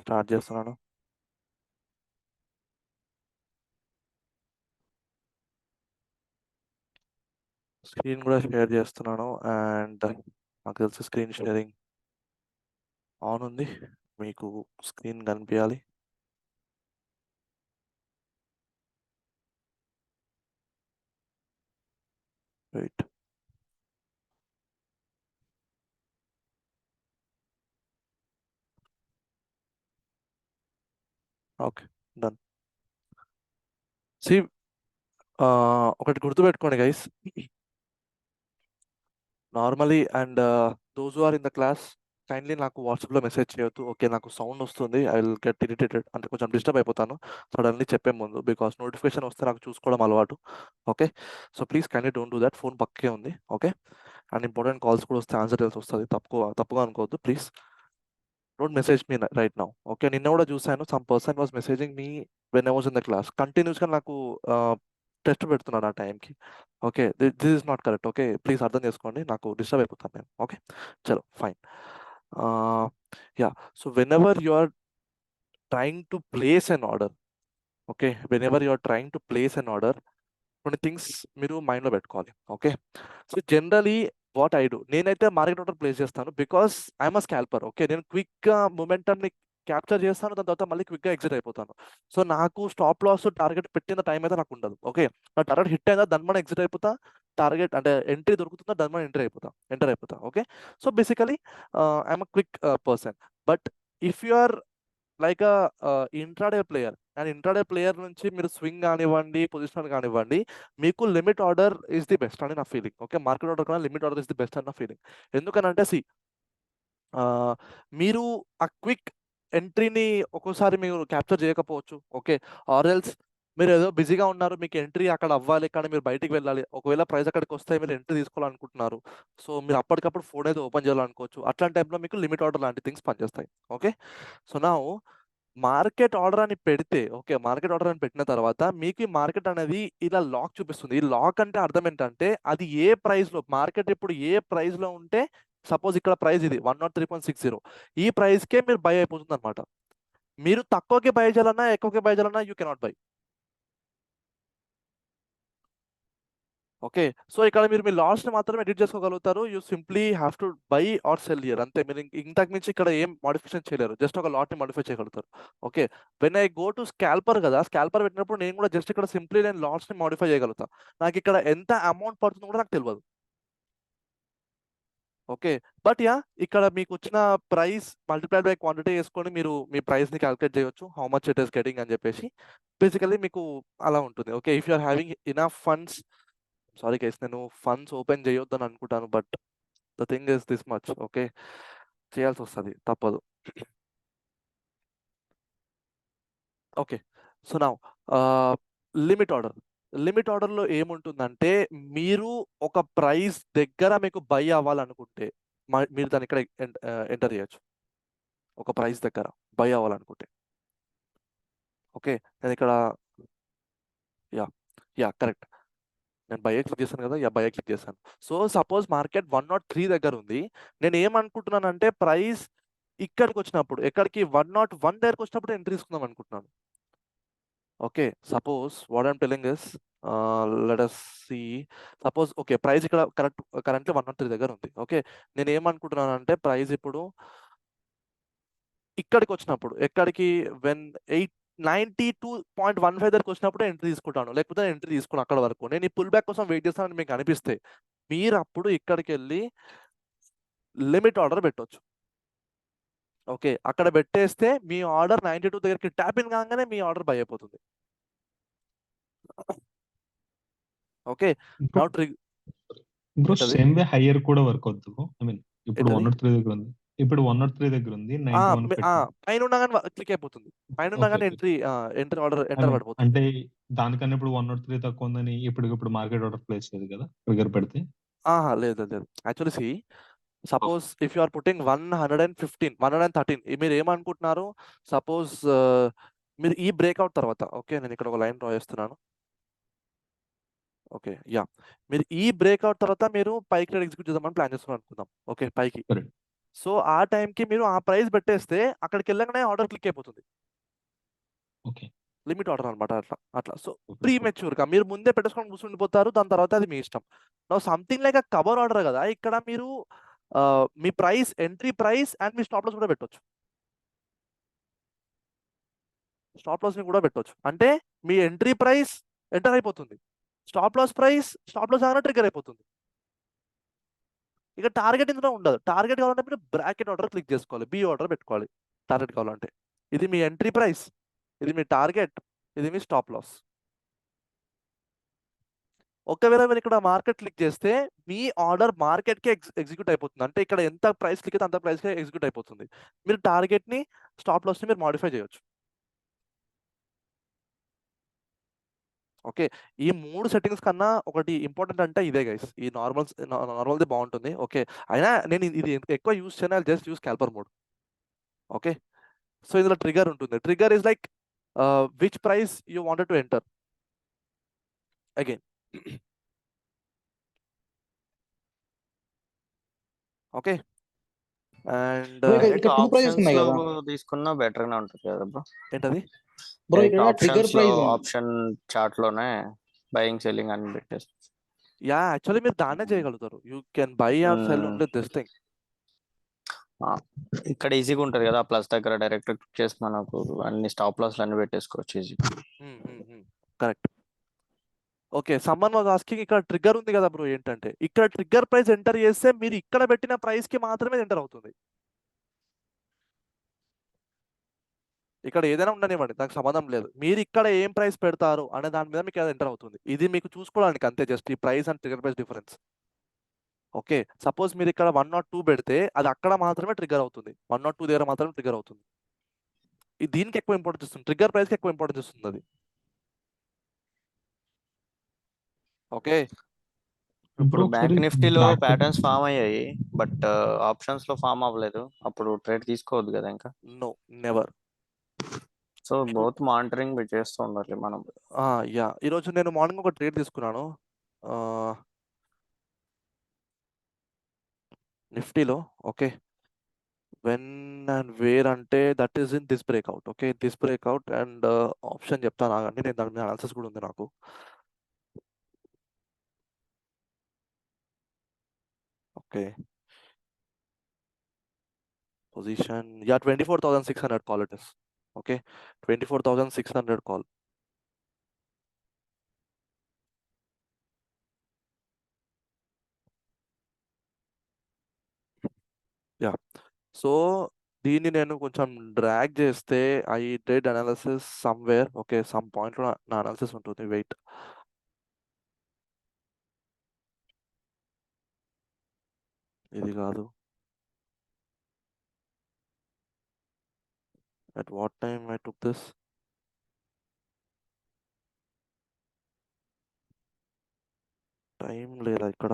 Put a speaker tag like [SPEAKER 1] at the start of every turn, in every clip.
[SPEAKER 1] Start చేస్తున్నాను. Screen కూడా share చేస్తున్నాను. అండ్ నాకు తెలిసి స్క్రీన్ షేరింగ్ ఆన్ ఉంది. మీకు స్క్రీన్ కనిపించాలి. రైట్. Okay, done. సి ఒకటి గుర్తుపెట్టుకోండి guys, normally and those are in the class kindly నాకు వాట్సాప్లో మెసేజ్ చేయొద్దు. ఓకే, నాకు సౌండ్ వస్తుంది, ఐ విల్ గెట్ ఇరిటేటెడ్, అంటే కొంచెం డిస్టర్బ్ అయిపోతాను సడన్లీ చెప్పే ముందు, బికాస్ నోటిఫికేషన్ వస్తే నాకు చూసుకోవడం అలవాటు. Okay, so please kindly don't do that. Phone పక్కే ఉంది. ఓకే, అండ్ ఇంపార్టెంట్ కాల్స్ కూడా వస్తే ఆన్సర్ చేయాల్సి వస్తుంది. తప్పుగా అనుకోవద్దు please. Don't message me right now. Okay, నిన్న కూడా చూసాను, some person was messaging me when I was in the class. కంటిన్యూస్గా నాకు టెస్ట్ పెడుతున్నాడు ఆ టైంకి. Okay, this is not correct. Okay, please అర్థం చేసుకోండి, నాకు డిస్టర్బ్ అయిపోతాను నేను. ఓకే, చలో fine. Yeah, so whenever you are trying to place an order, okay, whenever you are trying to place an order, కొన్ని things మీరు మైండ్లో పెట్టుకోవాలి. Okay, so generally what I do, నేనైతే market order place చేస్తాను because I'm a స్కాల్పర్. Okay, నేను క్విక్గా మొమెంటమ్ని capture చేస్తాను, దాని తర్వాత మళ్ళీ క్విక్గా ఎగ్జిట్ అయిపోతాను. సో నాకు స్టాప్ లాస్ టార్గెట్ పెట్టిన టైం అయితే నాకు ఉండదు. ఓకే, నా టార్గెట్ హిట్ అయిందా దాని మనం ఎగ్జిట్ అయిపోతా, టార్గెట్ అంటే ఎంట్రీ దొరుకుతుందా దాని మనం ఎంటర్ అయిపోతా. Okay, so basically I'm a quick person. But if you are like intraday player, and intraday player నుంచి మీరు స్వింగ్ కానివ్వండి, పొజిషనల్ కానివ్వండి, మీకు limit order is the best అని నా ఫీలింగ్. ఓకే, మార్కెట్ ఆర్డర్ కన్నా limit order is the best అని నా ఫీలింగ్. ఎందుకనంటే మీరు ఆ క్విక్ ఎంట్రీని ఒక్కోసారి మీరు క్యాప్చర్ చేయకపోవచ్చు. ఓకే, ఆర్ ఎల్స్ మీరు ఏదో బిజీగా ఉన్నారు, మీకు ఎంట్రీ అక్కడ అవ్వాలి కానీ మీరు బయటికి వెళ్ళాలి, ఒకవేళ ప్రైస్ అక్కడికి వస్తే మీరు ఎంట్రీ తీసుకోవాలనుకుంటున్నారు, సో మీరు అప్పటికప్పుడు ఫోన్ అయితే ఓపెన్ చేయాలనుకోవచ్చు. అట్లాంటి టైంలో మీకు లిమిట్ ఆర్డర్ లాంటి థింగ్స్ పనిచేస్తాయి. ఓకే, సో నా మార్కెట్ ఆర్డర్ అని పెడితే, ఓకే, మార్కెట్ ఆర్డర్ అని పెట్టిన తర్వాత మీకు ఈ మార్కెట్ అనేది ఇలా లాక్ చూపిస్తుంది. ఈ లాక్ అంటే అర్థం ఏంటంటే అది ఏ ప్రైస్ లో, మార్కెట్ ఇప్పుడు ఏ ప్రైస్ లో ఉంటే, సపోజ్ ఇక్కడ ప్రైస్ ఇది 103.60, ఈ ప్రైస్కే మీరు బై అయిపోతుంది అనమాట. మీరు తక్కువకి బై చేయాలన్నా ఎక్కువకి బై చేయాలన్నా you cannot buy. Okay, so ఇక్కడ మీరు మీ లాస్ ని మాత్రమే ఎడిట్ చేసుకోగలుగుతారు. You simply have to buy or sell here, అంతే. మీరు ఇంతకు మించి ఇక్కడ ఏం మోడిఫికేషన్ చేయలేరు, జస్ట్ ఒక లాట్ ని మోడిఫై చేయగలుగుతారు. Okay, when I go to స్కాల్పర్ కదా, స్కాల్పర్ పెట్టినప్పుడు నేను కూడా జస్ట్ ఇక్కడ సింప్లీ నేను లాట్స్ ని మోడిఫై చేయగలుగుతా. నాకు ఇక్కడ ఎంత అమౌంట్ పడుతుందో కూడా నాకు తెలియదు. ఓకే, బట్ యా, ఇక్కడ మీకు వచ్చిన ప్రైస్ మల్టిప్లైడ్ బై క్వాంటిటీ వేసుకొని మీరు మీ ప్రైస్ ని క్యాలిక్యులేట్ చేయొచ్చు, how much it is getting అని చెప్పేసి. బేసికలీ మీకు అలా ఉంటుంది. Okay, if you are having enough funds, sorry guys, నేను ఫండ్స్ ఓపెన్ చేయొద్దని అనుకుంటాను, but the thing is this much. Okay, చేయాల్సి వస్తుంది, తప్పదు. ఓకే, సో నా లిమిట్ ఆర్డర్, లిమిట్ ఆర్డర్లో ఏముంటుందంటే మీరు ఒక ప్రైస్ దగ్గర మీకు బై అవ్వాలనుకుంటే మీరు దాన్ని ఇక్కడ ఎంటర్ చేయొచ్చు. ఒక ప్రైస్ దగ్గర బై అవ్వాలనుకుంటే. ఓకే, నేను ఇక్కడ యా యా కరెక్ట్, నేను బై క్లిక్ చేశాను కదా, యా బై క్లిక్ చేశాను. సో సపోజ్ మార్కెట్ 103 దగ్గర ఉంది, నేను ఏమనుకుంటున్నానంటే ప్రైస్ ఇక్కడికి వచ్చినప్పుడు, ఎక్కడికి 101 దగ్గరకు వచ్చినప్పుడు ఎంట్రీ తీసుకుందాం అనుకుంటున్నాను. Okay, suppose what I'm telling is, let us see, suppose okay price ఇక్కడ కరెంట్లీ 103 దగ్గర ఉంది. ఓకే, నేను ఏమనుకుంటున్నాను అంటే ప్రైస్ ఇప్పుడు ఇక్కడికి వచ్చినప్పుడు, ఎక్కడికి వెన్ 92.15 దగ్గరకు వచ్చినప్పుడు ఎంట్రీ తీసుకుంటాను, లేకపోతే ఎంట్రీ తీసుకుని అక్కడ వరకు నేను ఈ పుల్ బ్యాక్ కోసం వెయిట్ చేస్తానని మీకు అనిపిస్తే మీరు అప్పుడు ఇక్కడికి వెళ్ళి లిమిట్ ఆర్డర్ పెట్టవచ్చు. ఓకే, అక్కడ పెట్టేస్తే మీ ఆర్డర్ 92 దగ్గరికి ట్యాప్ ఇన్ కాగానే మీ ఆర్డర్ బై అయిపోతుంది. ఓకే,
[SPEAKER 2] బ్రో
[SPEAKER 1] నౌ
[SPEAKER 2] బ్రో
[SPEAKER 1] ఏంటది
[SPEAKER 2] సేమ్ వే హయ్యర్ కూడా వర్క్ అవుతుంది. ఐ మీన్ ఇప్పుడు
[SPEAKER 1] ఏంటది
[SPEAKER 2] 103 దగ్గర ఉంది, ఇప్పుడు 103 దగ్గర ఉంది, 91 పెట్టాను.
[SPEAKER 1] పైన ఉండగానే క్లిక్ అయిపోతుంది, పైన
[SPEAKER 2] ఓకే
[SPEAKER 1] ఉండగానే
[SPEAKER 2] okay,
[SPEAKER 1] entry order
[SPEAKER 2] I
[SPEAKER 1] enter
[SPEAKER 2] mean
[SPEAKER 1] పడిపోతుంది.
[SPEAKER 2] అంటే దానికన్నా ఇప్పుడు 103 తక్కువ ఉందని ఇప్పుడు మార్కెట్ ఆర్డర్ ప్లేస్ లేదు కదా ట్రిగర్ పెడితే.
[SPEAKER 1] లేదు లేదు, actually suppose if you are putting 115 113, మీరు ఏమనుకుంటున్నారు, సపోజ్ మీరు ఈ బ్రేక్అవుట్ తర్వాత, ఓకే నేను ఇక్కడ ఒక లైన్ డ్రా చేస్తున్నాను. ఓకే యా, మీరు ఈ బ్రేక్అవుట్ తర్వాత మీరు పైకి ఎగ్జిక్యూట్ చేద్దామని ప్లాన్ చేసుకుని అనుకుందాం. ఓకే, పైకి
[SPEAKER 2] కరెక్ట్.
[SPEAKER 1] సో ఆ టైంకి మీరు ఆ ప్రైస్ పెట్టేస్తే అక్కడికి వెళ్ళగానే ఆర్డర్ క్లిక్ అయిపోతుంది.
[SPEAKER 2] ఓకే.
[SPEAKER 1] లిమిట్ ఆర్డర్ అనమాట అట్లా అట్లా. So
[SPEAKER 2] okay.
[SPEAKER 1] ప్రీ మెచ్యూర్గా మీరు ముందే పెట్టేసుకొని కూర్చుండిపోతారు. దాని తర్వాత అది మీ ఇష్టం. No something like a cover order కదా, ఇక్కడ మీరు మీ ప్రైస్, ఎంట్రీ ప్రైస్ అండ్ మీ స్టాప్ లాస్ కూడా పెట్టొచ్చు. స్టాప్ లాస్ ని కూడా పెట్టొచ్చు. అంటే మీ ఎంట్రీ ప్రైస్ ఎంటర్ అయిపోతుంది, స్టాప్ లాస్ ఆగానే ట్రిగర్ అయిపోతుంది. ఇక టార్గెట్ ఇందులో ఉండదు. టార్గెట్ కావాలంటే మీరు బ్రాకెట్ ఆర్డర్ క్లిక్ చేసుకోవాలి, బి ఆర్డర్ పెట్టుకోవాలి టార్గెట్ కావాలంటే. ఇది మీ ఎంట్రీ ప్రైస్, ఇది మీ టార్గెట్, ఇది మీ స్టాప్ లాస్. ఒకవేళ మీరు ఇక్కడ మార్కెట్ క్లిక్ చేస్తే మీ ఆర్డర్ మార్కెట్కి ఎగ్జిక్యూట్ అయిపోతుంది. అంటే ఇక్కడ ఎంత ప్రైస్ క్లిక్ అయితే అంత ప్రైస్కి ఎగ్జిక్యూట్ అయిపోతుంది. మీరు టార్గెట్ని, స్టాప్ లాస్ని మీరు మాడిఫై చేయొచ్చు. ఓకే, ఈ 3 సెట్టింగ్స్ కన్నా ఒకటి ఇంపార్టెంట్ అంటే ఇదే గైస్. ఈ నార్మల్ది బాగుంటుంది. ఓకే, అయినా నేను ఇది ఎక్కువ యూస్ చేయను, just use scalper mode. Okay, so ఇందులో ట్రిగర్ ఉంటుంది. Trigger is like which price you wanted to enter again. Okay, and
[SPEAKER 3] bro ఇక్కడ
[SPEAKER 4] డైరెక్ట్
[SPEAKER 3] ఇక్కడ 2 ప్రైజెస్
[SPEAKER 4] ఆప్షన్స్
[SPEAKER 3] ఉన్నాయి
[SPEAKER 4] లో
[SPEAKER 3] కదా
[SPEAKER 4] తీసుకున్నా బెటర్ గా ఉంటుంది కదా బ్రో.
[SPEAKER 1] ఏంటది?
[SPEAKER 3] బ్రో,
[SPEAKER 4] డైరెక్ట్
[SPEAKER 3] ఇక్కడ ట్రిగ్గర్
[SPEAKER 4] ఆప్షన్స్ లో
[SPEAKER 3] ప్రైస్
[SPEAKER 4] ఆప్షన్ చార్ట్ లోనే బయింగ్ సెల్లింగ్ అని పెట్టేసి
[SPEAKER 1] యా, యాక్చువల్లీ మీరు దాన్నే చేయగలుగుతారు. You can buy or sell only this thing.
[SPEAKER 4] ఇక్కడ ఈజీగా ఉంటది కదా, ప్లస్ దగ్గర డైరెక్ట్ క్లిక్ చేసి మనకు అన్ని స్టాప్ లాస్ అన్ని పెట్టేసుకోవచ్చు easy.
[SPEAKER 1] Correct. Okay, someone was asking ఇక్కడ ట్రిగ్గర్ ఉంది కదా బ్రో, ఏంటంటే ఇక్కడ ట్రిగ్గర్ ప్రైస్ ఎంటర్ చేస్తే మీరు ఇక్కడ పెట్టిన ప్రైస్ కి మాత్రమే ఎంటర్ అవుతుంది. ఇక్కడ ఏదైనా ఉండనివ్వండి, దానికి సంబంధం లేదు. మీరు ఇక్కడ ఏం ప్రైస్ పెడతారు అనే దాని మీద మీకు ఎంటర్ అవుతుంది. ఇది మీకు చూసుకోవడానికి అంతే, జస్ట్ ఈ price and trigger price difference. Okay, suppose మీరు ఇక్కడ 102 పెడితే అది అక్కడ మాత్రమే ట్రిగ్గర్ అవుతుంది, 102 దగ్గర మాత్రమే ట్రిగ్గర్ అవుతుంది. దీనికి ఎక్కువ ఇంపార్టెన్స్ ఇస్తుంది, ట్రిగ్గర్ ప్రైస్కి ఎక్కువ ఇంపార్టెన్స్ ఇస్తుంది అది. ఓకే,
[SPEAKER 4] ఇప్పుడు
[SPEAKER 2] బ్రో
[SPEAKER 4] బ్యాంక్
[SPEAKER 2] ఒకసారి
[SPEAKER 4] నిఫ్టీలో
[SPEAKER 2] బ్యాక్
[SPEAKER 4] ప్యాటర్న్స్ ఫామ్ అయ్యాయి, బట్ ఆప్షన్స్ లో ఫామ్ అవ్వలేదు. అప్పుడు ట్రేడ్ తీసుకోవద్దు కదా ఇంకా.
[SPEAKER 1] No, never.
[SPEAKER 4] So both monitoring చేస్తూ ఉండాలి మనం.
[SPEAKER 1] యా, ఈరోజు నేను మార్నింగ్ ఒక ట్రేడ్ తీసుకున్నాను నిఫ్టీలో. ఓకే, వెన్ అండ్ వేర్ అంటే that is in this breakout. Okay, this breakout and option చెప్తాను ఆగండి, నేను దాని మీద అనాలిసిస్ కూడా ఉంది నాకు. Okay, position 24,600 call it is. Okay, 24,600 call. Yeah, so దీన్ని నేను కొంచెం డ్రాగ్ చేస్తే I did analysis somewhere. Okay, some పాయింట్లో నా అనాలిసిస్ ఉంటుంది. వెయిట్, ఇది కాదు. At what time I took this? Time లేదా ఇక్కడ?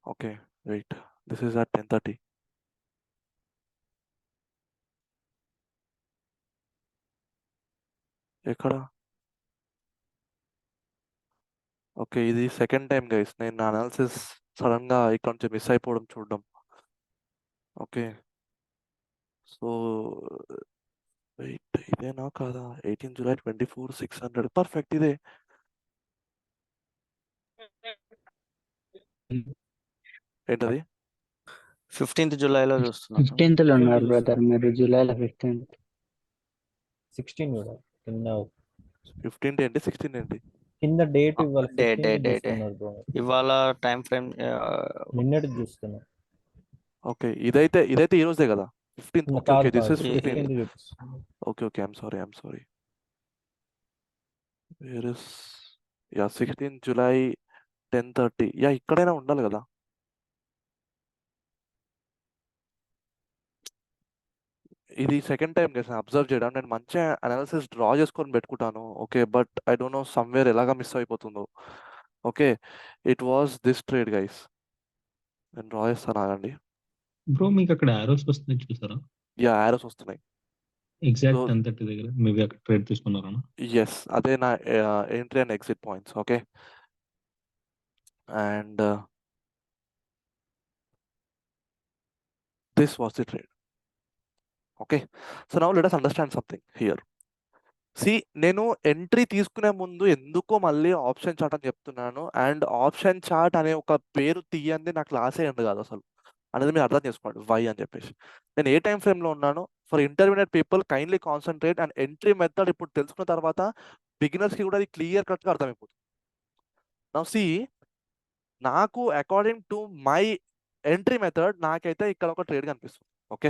[SPEAKER 1] Okay, wait, this is at 10:30. ఎక్కడ? ఓకే, ఇది సెకండ్ టైం గైస్ నేను నా అనాలిసిస్ సడన్ గా ఇక్కడ నుంచి మిస్ అయిపోవడం చూడడం. ఓకే, సో వెయిట్, ఇదేనా కాదా? 18 జూలై 24,600. పర్ఫెక్ట్, ఇదే. ఏంటది?
[SPEAKER 4] 15th జూలైలో చూస్తున్నాను.
[SPEAKER 3] 15th లో ఉన్నారు బ్రదర్, మీరు జూలైలో 15th.
[SPEAKER 5] 16 కూడా కింద
[SPEAKER 1] 15 ఏంటి, 16 ఏంటి?
[SPEAKER 5] కింద డేట్ ఇవాళ
[SPEAKER 4] డే
[SPEAKER 5] 15th చూస్తున్నారు బ్రో.
[SPEAKER 4] ఇవాళ టైం ఫ్రేమ్
[SPEAKER 5] నిన్నటి చూస్తున్నా.
[SPEAKER 1] ఓకే, ఇదైతే ఈ రోజే కదా 15th. ఓకే,
[SPEAKER 5] కాదు
[SPEAKER 1] okay, this is 15th.
[SPEAKER 5] 15th చూపిస్తున్నా.
[SPEAKER 1] Okay, okay, I'm sorry. Where is, yeah 16 July 10:30. Yeah, ఇక్కడైనా ఉండాలి కదా. ఇది సెకండ్ టైం కదా అబ్జర్వ్ చేయడం. నేను మంచిగా అనాలిసిస్ డ్రా చేసుకొని పెట్టుకుంటాను. Okay, but I don't know somewhere ఎలాగా మిస్ అయిపోతుందో. Okay, it was this trade guys. నేను డ్రా చేస్తాను ఆగండి.
[SPEAKER 2] బ్రో మీకు అక్కడ ఆరోస్ వస్తున్నాయి చూసారా?
[SPEAKER 1] యా, యారోస్ వస్తున్నాయి.
[SPEAKER 2] ఎగ్జాక్ట్
[SPEAKER 1] So-
[SPEAKER 2] 10:30 దగ్గర మేబీ అక్కడ ట్రేడ్ తీసుకున్నారా?
[SPEAKER 1] ఎస్, అదే నా entry and exit points. Okay, and this was the trade. Okay, so now let us understand something here. నేను ఎంట్రీ తీసుకునే ముందు ఎందుకో మళ్ళీ ఆప్షన్ చార్ట్ అని చెప్తున్నాను. అండ్ ఆప్షన్ చార్ట్ అనే ఒక పేరు తీయంది నా క్లాసే ఎండ్ కాదు అసలు అనేది మీరు అర్థం చేసుకోండి వై అని చెప్పేసి. నేను ఏ టైం ఫ్రేమ్లో ఉన్నాను for intermediate people kindly concentrate. And entry method ఇప్పుడు తెలుసుకున్న తర్వాత బిగినర్స్కి కూడా అది క్లియర్ కట్గా అర్థమైపోతుంది. నా నాకు according to my entry method నాకైతే ఇక్కడ ఒక ట్రేడ్ కనిపిస్తుంది. Okay,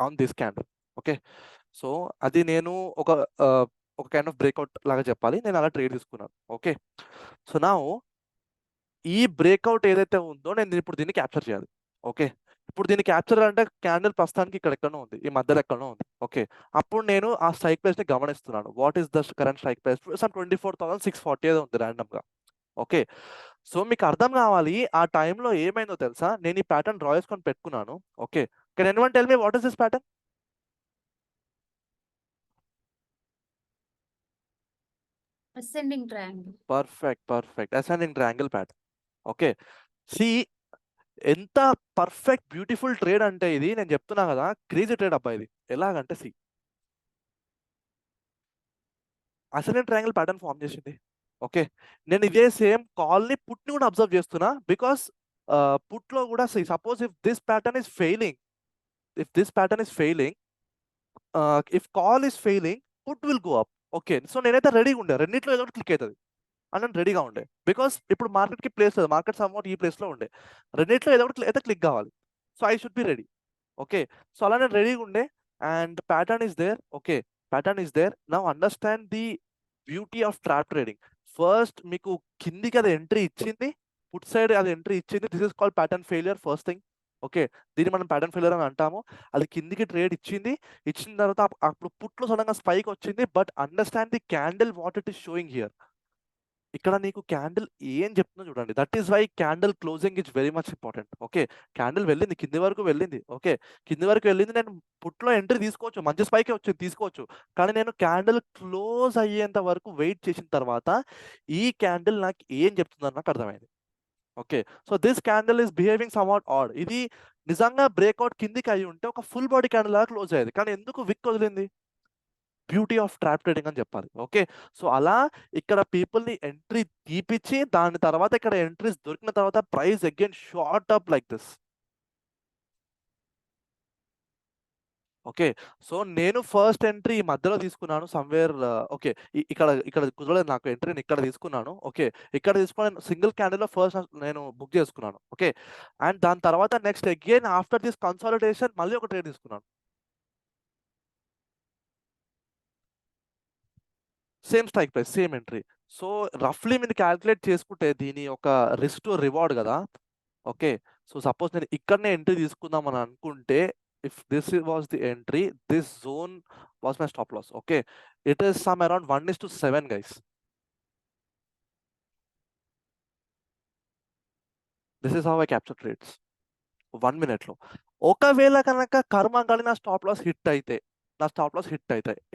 [SPEAKER 1] on this candle. Okay, so అది నేను ఒక ఒక కైండ్ ఆఫ్ బ్రేక్అవుట్ లాగా చెప్పాలి. నేను అలా ట్రేడ్ తీసుకున్నాను. ఓకే, సో నా ఈ బ్రేక్అవుట్ ఏదైతే ఉందో నేను ఇప్పుడు దీన్ని క్యాప్చర్ చేయాలి. ఓకే, ఇప్పుడు దీన్ని క్యాప్చర్ అంటే క్యాండిల్ ప్రస్తుతానికి ఇక్కడ ఎక్కడో ఉంది, ఈ మధ్యలో ఎక్కడో ఉంది. ఓకే, అప్పుడు నేను ఆ స్ట్రైక్ ప్రైస్ ని గమనిస్తున్నాను. What is the current strike price? Some 24,640 ఏదో ఉంది ర్యాండమ్ గా. ఓకే, సో మీకు అర్థం కావాలి ఆ టైంలో ఏమైందో తెలుసా? నేను ఈ ప్యాటర్న్ డ్రా చేసుకొని పెట్టుకున్నాను. Okay, can anyone tell me what is this pattern?
[SPEAKER 6] Ascending triangle.
[SPEAKER 1] Perfect ascending triangle pattern. Okay, see ఎంత పర్ఫెక్ట్ బ్యూటిఫుల్ ట్రేడ్ అంటే ఇది. నేను చెప్తున్నా కదా, క్రేజీ ట్రేడ్ అబ్బా ఇది. ఎలాగంటే అసెండింగ్ ట్రయాంగిల్ ప్యాటర్న్ ఫామ్ చేసింది. ఓకే, నేను ఇదే సేమ్ కాల్ ని పుట్ ని కూడా అబ్జర్వ్ చేస్తున్నా. బికాస్ పుట్ లో కూడా suppose if this pattern is failing, if call is failing put will go up. Okay, so నేనైతే రెడీగా ఉండే, రెండింటిలో ఏదో ఒకటి క్లిక్ అవుతుంది అని నేను రెడీగా ఉండే. బికాస్ ఇప్పుడు మార్కెట్కి ప్లేస్ లేదు, మార్కెట్ సమ్వాట్ ఈ ప్లేస్లో ఉండే, రెండింటిలో ఏదో ఒకటి అయితే క్లిక్ కావాలి. So I should be ready. Okay, so అలా నేను రెడీగా ఉండే and pattern is there. Okay, pattern is there. Now understand the beauty of trap trading. First మీకు కిందికి అది ఎంట్రీ ఇచ్చింది, పుట్ సైడ్ అది ఎంట్రీ ఇచ్చింది. This is called pattern failure first thing. Okay, దీన్ని మనం ప్యాటర్న్ ఫెయిలియర్ అని అంటాము. అది కిందికి ట్రేడ్ ఇచ్చిన తర్వాత అప్పుడు పుట్లో సడన్గా స్పైక్ వచ్చింది. But understand the candle what it is showing here. ఇక్కడ నీకు క్యాండిల్ ఏం చెప్తుందో చూడండి. That is why candle closing is very much important. Okay, candle వెళ్ళింది కింది వరకు వెళ్ళింది. ఓకే, కింది వరకు వెళ్ళింది. నేను పుట్లో ఎంట్రీ తీసుకోవచ్చు, మంచి స్పైక్ వచ్చింది తీసుకోవచ్చు. కానీ నేను క్యాండిల్ క్లోజ్ అయ్యేంత వరకు వెయిట్ చేసిన తర్వాత ఈ క్యాండిల్ నాకు ఏం చెప్తుందని నాకు అర్థమైంది. Okay, so this candle is behaving somewhat odd. ఇది నిజంగా బ్రేక్అవుట్ కిందికి అయ్యి ఉంటే ఒక ఫుల్ బాడీ క్యాండిల్ లాగా క్లోజ్ అయ్యేది. కానీ ఎందుకు విక్ వదిలింది? బ్యూటీ ఆఫ్ ట్రాప్ ట్రేడింగ్ అని చెప్పాలి. ఓకే, సో అలా ఇక్కడ పీపుల్ని ఎంట్రీ తీపిచ్చి దాని తర్వాత ఇక్కడ ఎంట్రీస్ దొరికిన తర్వాత price again short up like this. Okay, so నేను ఫస్ట్ ఎంట్రీ ఈ మధ్యలో తీసుకున్నాను సమ్వేర్. ఓకే, ఇక్కడ ఇక్కడ కుదరలేదు నాకు ఎంట్రీ, నేను ఇక్కడ తీసుకున్నాను. ఓకే, ఇక్కడ తీసుకుని సింగిల్ క్యాండిల్లో ఫస్ట్ నేను బుక్ చేసుకున్నాను. ఓకే, అండ్ దాని తర్వాత next again after this consolidation మళ్ళీ ఒక ట్రేడ్ తీసుకున్నాను. Same strike price, same entry. So రఫ్లీ మీరు క్యాల్కులేట్ చేసుకుంటే దీని ఒక రిస్క్ టు రివార్డ్ కదా. ఓకే, సో సపోజ్ నేను ఇక్కడనే ఎంట్రీ తీసుకుందాం అని అనుకుంటే, if this was the entry, this zone was my stop loss. Okay, it is some around 1:7 guys. This is how I capture trades 1 minute లో. ఒకవేళ కనుక కర్మ కలిగిన స్టాప్ లాస్ హిట్ అయితే,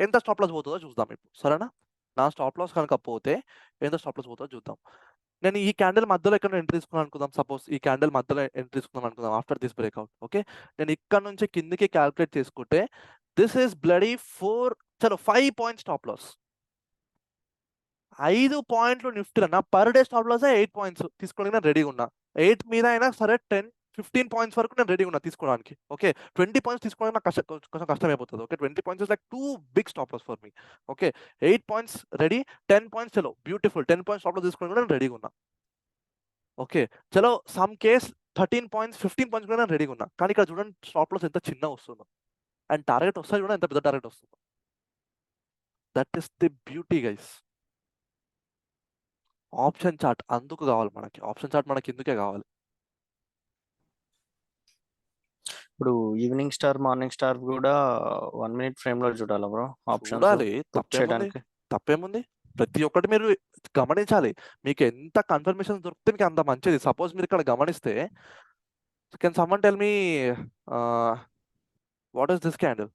[SPEAKER 1] ఎంత స్టాప్ లాస్ పోతుందో చూద్దాం ఇప్పుడు, సరేనా? నా స్టాప్ లాస్ కనుక పోతే ఎంత స్టాప్ లాస్ పోతుందో చూద్దాం. నేను ఈ క్యాండిల్ మధ్యలో ఎక్కడ ఎంట్రీ తీసుకున్నాను అనుకుందాం. సపోజ్ ఈ క్యాండిల్ మధ్యలో ఎంట్రీ తీసుకుందాం అనుకుందాం ఆఫ్టర్ దిస్ బ్రేక్అవుట్. ఓకే, నేను ఇక్కడ నుంచి కిందికి క్యాల్కులేట్ చేసుకుంటే this is bloody 5 point stop loss. 5 పాయింట్లు నిఫ్టీ అన్న per day stop loss 8 points తీసుకోవడానికి నేను రెడీగా ఉన్నా. 8 మీద అయినా సరే 10-15 పాయింట్స్ వరకు నేను రెడీగా ఉన్నా తీసుకోవడానికి. ఓకే, 20 పాయింట్స్ తీసుకోవడానికి నాకు కొంచెం కష్టం అయిపోతుంది. Okay, 20 points is like too big stop loss for me. Okay, 8 points ready, 10 points చలో బ్యూటిఫుల్, 10 పాయింట్స్ స్టాప్ లాస్ తీసుకోవడానికి కూడా నేను రెడీగా ఉన్నా. ఓకే, చలో సమ్ కేస్ 13 పాయింట్స్ 15 పాయింట్స్ కూడా నేను రెడీగా ఉన్నా. కానీ ఇక్కడ చూడండి స్టాప్ లాస్ ఎంత చిన్న వస్తుందో, అండ్ టార్గెట్ వస్తుంది చూడండి ఎంత పెద్ద టార్గెట్ వస్తుందో. That is the beauty guys. Option chart అందుకు కావాలి మనకి, ఆప్షన్ చార్ట్ మనకి ఎందుకే కావాలి.
[SPEAKER 4] ఇప్పుడు ఈవినింగ్ స్టార్ మార్నింగ్ స్టార్ కూడా 1 minute ఫ్రేమ్ లో చూడాలా బ్రో? ఆప్షన్స్
[SPEAKER 1] చూడాలి,
[SPEAKER 4] చేయడానికి
[SPEAKER 1] తప్పేముంది? ప్రతి ఒక్కటి మీరు గమనించాలి. మీకు ఎంత కన్ఫర్మేషన్ దొరికితే మీకు అంత మంచిది. సపోజ్ మీరు ఇక్కడ గమనిస్తే, can someone tell me what is this candle?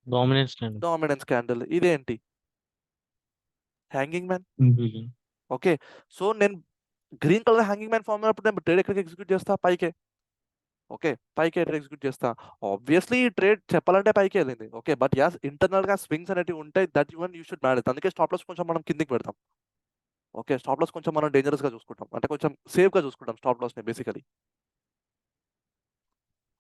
[SPEAKER 7] Dominance candle.
[SPEAKER 1] Dominance candle. ఇదేంటి? Hanging man.
[SPEAKER 2] Confusion.
[SPEAKER 1] Okay, so నేను green colour hanging man form అయినప్పుడు నేను ట్రేడ్ ఎక్కడికి ఎగ్జిక్యూట్ చేస్తా? పైకే. ఓకే, పైకి ఎగ్జిక్యూట్ చేస్తా. ఆబ్వియస్లీ ఈ ట్రేడ్ చెప్పాలంటే పైకి వెళ్ళింది. ఓకే, బట్ యాస్ ఇంటర్నల్ గా స్వింగ్స్ అనేవి ఉంటాయి. That even you should manage. అందుకే స్టాప్ లాస్ కొంచెం మనం కిందికి పెడతాం. ఓకే, స్టాప్ లాస్ కొంచెం మనం డేంజరస్ గా చూసుకుంటాం, అంటే కొంచెం సేఫ్ గా చూసుకుంటాం స్టాప్ లాస్ ని బేసికలీ.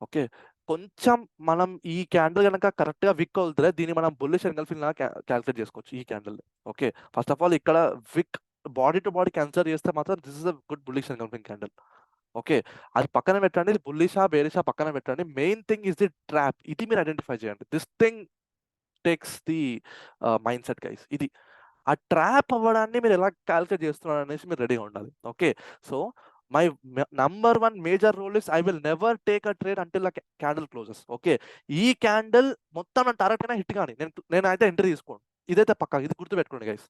[SPEAKER 1] ఓకే, కొంచెం మనం ఈ క్యాండిల్ కనుక కరెక్ట్ గా విక్ అవుతుంటే దీన్ని మనం బుల్లిష్ ఎంగల్ఫిల్ లాగా క్యాల్కులేట్ చేసుకోవచ్చు ఈ candle. Okay, first of all ఇక్కడ విక్ బాడీ టు బాడీ కన్సిడర్ చేస్తే మాత్రం this is a good bullish engulfing candle. Okay, అది పక్కన పెట్టండి, బుల్లిషా బేరిషా పక్కన పెట్టండి. Main thing is the trap. ఇది మీరు ఐడెంటిఫై చేయండి. This thing takes the mind set guys. ఇది ఆ ట్రాప్ అవ్వడాన్ని మీరు ఎలా క్యాల్కులేట్ చేస్తున్నారు అనేసి మీరు రెడీగా ఉండాలి. Okay, so my number 1 major rule is I will never take a trade until candle closes. Okay, ఈ క్యాండిల్ మొత్తం నా టార్గెట్ అయినా హిట్ కానీ నేనైతే ఎంట్రీ తీసుకోండి. ఇదైతే పక్కా, ఇది గుర్తుపెట్టుకోండి గైస్.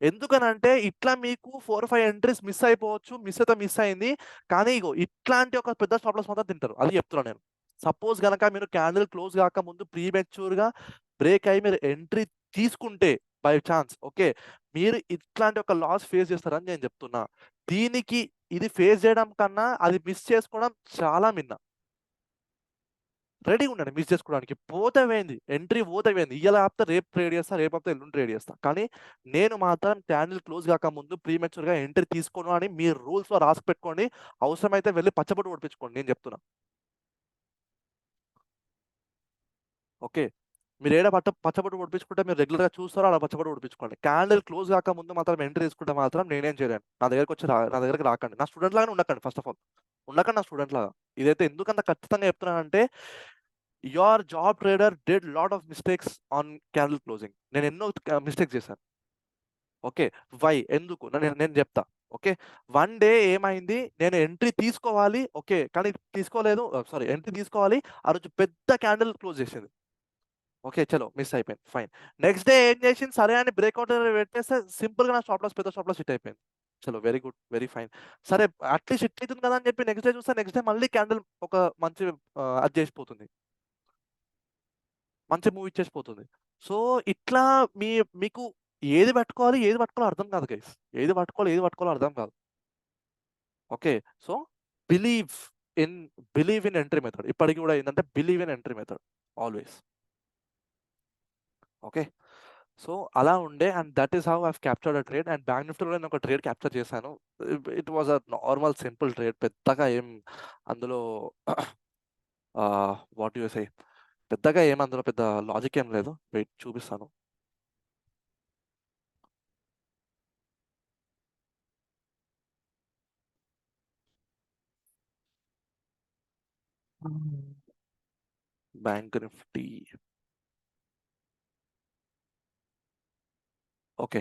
[SPEAKER 1] ఎందుకనంటే ఇట్లా మీకు 4-5 ఎంట్రీస్ మిస్ అయిపోవచ్చు. మిస్ అయితే మిస్ అయింది, కానీ ఇగో ఇట్లాంటి ఒక పెద్ద స్టాప్ లాస్ మాత్రం తింటారు. అది చెప్తున్నాను నేను. సపోజ్ కనుక మీరు క్యాండిల్ క్లోజ్ కాక ముందు ప్రీమెచ్యూర్ గా బ్రేక్ అయ్యి మీరు ఎంట్రీ తీసుకుంటే బై ఛాన్స్, ఓకే, మీరు ఇట్లాంటి ఒక లాస్ ఫేస్ చేస్తారని నేను చెప్తున్నా. దీనికి ఇది ఫేస్ చేయడం కన్నా అది మిస్ చేసుకోవడం చాలా మిన్న. రెడీ ఉండండి మిస్ చేసుకోవడానికి. పోతే పోయింది, ఎంట్రీ పోతే పోయింది. ఇవాళ ఆపితే రేపు ట్రేడ్ చేస్తా, రేపు ఆపితే ఎల్లుండి ట్రేడ్ చేస్తా, కానీ నేను మాత్రం క్యాండిల్ క్లోజ్ కాక ముందు ప్రీమెచ్యూర్ గా ఎంట్రీ తీసుకోను అని మీ రూల్స్ లో రాసి పెట్టుకోండి. అవసరమైతే వెళ్ళి పచ్చబొట్టు ఓడిపించుకోండి, నేను చెప్తున్నా. ఓకే, మీరు ఏడ పచ్చబొట్టు ఓడిపించుకుంటే మీరు రెగ్యులర్ గా చూస్తారో అలా పచ్చబొట్టు ఓడిపించుకోండి. క్యాండిల్ క్లోజ్ కాక ముందు మాత్రం ఎంట్రీ తీసుకుంటే మాత్రం నేనేం చేయలేను. నా దగ్గరకు వచ్చి నా దగ్గరకు రాకండి. నా స్టూడెంట్ లాగానే ఉండకండి. ఫస్ట్ ఆఫ్ ఆల్ ఉండకండి నా స్టూడెంట్ లాగా. ఇదైతే ఎందుకంత ఖచ్చితంగా చెప్తున్నానంటే your job trader did lot of mistakes on candle closing. నేను ఎన్నో మిస్టేక్స్ చేశాను. ఓకే, వై, ఎందుకు నేను చెప్తా. ఓకే, వన్ డే ఏమైంది, నేను ఎంట్రీ తీసుకోవాలి, ఓకే, కానీ తీసుకోలేదు. సారీ, ఎంట్రీ తీసుకోవాలి, ఆ రోజు పెద్ద క్యాండిల్ క్లోజ్ చేసింది. ఓకే, చలో మిస్ అయిపోయింది, ఫైన్. నెక్స్ట్ డే ఏం చేసింది, సరే అని బ్రేక్అవుట్ పెట్టేస్తే సింపుల్ గా నా స్టాప్ లాస్ పెద్ద స్టాప్ లాస్ హిట్ అయిపోయింది. చలో వెరీ గుడ్, వెరీ ఫైన్. సరే అట్లీస్ట్ హిట్ అవుతుంది కదా అని చెప్పి నెక్స్ట్ డే చూస్తే నెక్స్ట్ డే మళ్ళీ క్యాండిల్ ఒక మంచి అది చేసిపోతుంది, మంచి మూవ్ ఇచ్చేసిపోతుంది. సో ఇట్లా మీకు ఏది పట్టుకోవాలి ఏది పట్టుకోవాలో అర్థం కాదు గైస్. ఏది పట్టుకోవాలో అర్థం కాదు. Okay, so believe in entry method. ఇప్పటికి కూడా ఏంటంటే believe in entry method always. Okay, so అలా ఉండే, and that is how I captured a trade. And bank నిఫ్టీలో నేను ఒక ట్రేడ్ క్యాప్చర్ చేశాను. It was a normal simple trade. పెద్దగా ఏం అందులో వాట్ యు సే, పెద్దగా ఏం అందులో పెద్ద లాజిక్ ఏం లేదు. వెయిట్ చూపిస్తాను. Bank Nifty. Okay,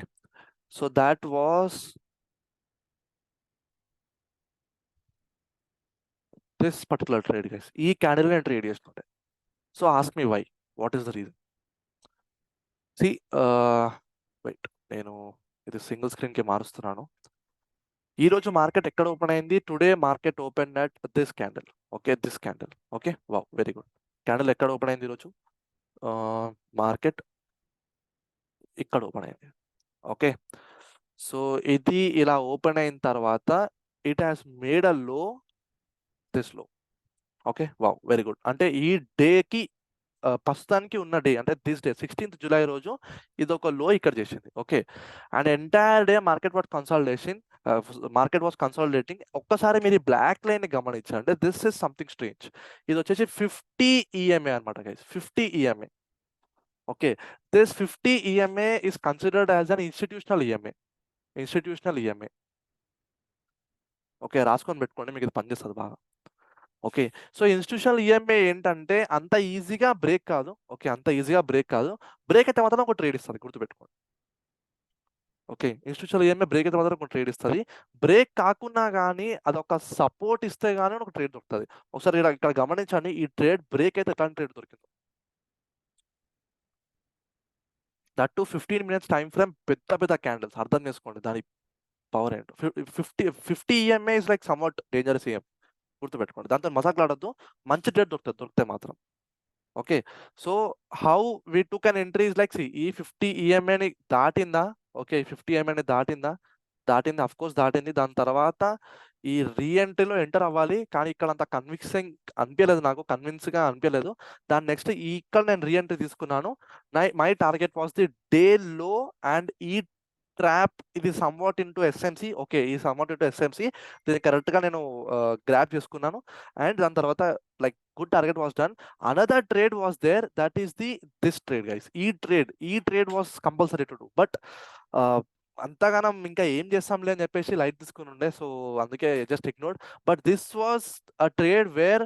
[SPEAKER 1] so that was this particular trade guys. ఈ క్యాండిల్ నేను ట్రేడ్ చేస్తుంటే. So ask me why, what is the reason. See wait, నేను ఇది సింగిల్ స్క్రీన్ కి మారుస్తున్నాను. ఈ రోజు మార్కెట్ ఎక్కడ ఓపెన్ అయింది? Today market open at this candle. Okay, this candle. Okay, wow, very good. Candle ఎక్కడ ఓపెన్ అయింది ఈరోజు? మార్కెట్ ఇక్కడ ఓపెన్ అయింది. ఓకే, సో ఇది ఇలా ఓపెన్ అయిన తర్వాత ఇట్ హ్యాస్ మేడ్ అ లో, దిస్ లో. Okay, wow, very good. అంటే ఈ డేకి ప్రస్తుతానికి ఉన్న డే అంటే దిస్ డే 16th జూలై రోజు ఇది ఒక లో ఇక్కడ చేసింది. Okay, and entire day market was consolidating. ఒక్కసారి మీరు బ్లాక్ లైన్ ని గమనించండి. This is something strange. ఇది వచ్చేసి 50 EMA అనమాట guys, 50 EMA. Okay, this 50 EMA is considered as an institutional EMA. Okay, రాసుకొని పెట్టుకోండి, మీకు ఇది పనిచేస్తుంది బాగా. ఓకే, సో ఇన్స్టిట్యూషనల్ EMA ఏంటంటే అంత ఈజీగా బ్రేక్ కాదు. ఓకే, అంత ఈజీగా బ్రేక్ కాదు. బ్రేక్ అయితే మాత్రం ఒక ట్రేడ్ ఇస్తుంది, గుర్తుపెట్టుకోండి. ఓకే, ఇన్స్టిట్యూషనల్ EMA బ్రేక్ అయితే మాత్రం ఒక ట్రేడ్ ఇస్తుంది. బ్రేక్ కాకున్నా కానీ అదొక సపోర్ట్ ఇస్తే కానీ ఒక ట్రేడ్ దొరుకుతుంది. ఒకసారి ఇక్కడ గమనించండి, ఈ ట్రేడ్ బ్రేక్ అయితే ఎట్లాంటి ట్రేడ్ దొరికింది. That to 15 minutes time frame, పెద్ద క్యాండిల్స్. అర్థం చేసుకోండి దాని పవర్ ఏంటో. 50 EMA is like somewhat dangerous EMA, గుర్తుపెట్టుకోండి. దాంతో మసాకులాడద్దు, మంచి ట్రేడ్ దొరికితే మాత్రం. Okay, so how we took an entry is like, ఈ 50 EMA ని దాటిందా ఓకే 50 ఎంఐని దాటింది అఫ్ కోర్స్ దాటింది. దాని తర్వాత ఈ రీఎంట్రీలో ఎంటర్ అవ్వాలి, కానీ ఇక్కడ అంత అనిపించలేదు, నాకు కన్విన్స్గా అనిపించలేదు. దాని నెక్స్ట్ ఇక్కడ నేను రీఎంట్రీ తీసుకున్నాను. My target was the day low and ఈ ట్రాప్ ఇది సమ్వాట్ ఇంటూ ఎస్ఎంసి. ఓకే, ఈ సమ్వాట్ ఇంటూ ఎస్ఎంసి దీన్ని కరెక్ట్గా నేను గ్రాప్ చేసుకున్నాను. అండ్ దాని తర్వాత like good target was done. Another trade was there, that is this trade guys. ఈ trade was compulsory to do, but అంతగానం ఇంకా ఏం చేస్తాంలే అని చెప్పేసి లైట్ తీసుకుని ఉండే, సో అందుకే just ignored. But this was a trade where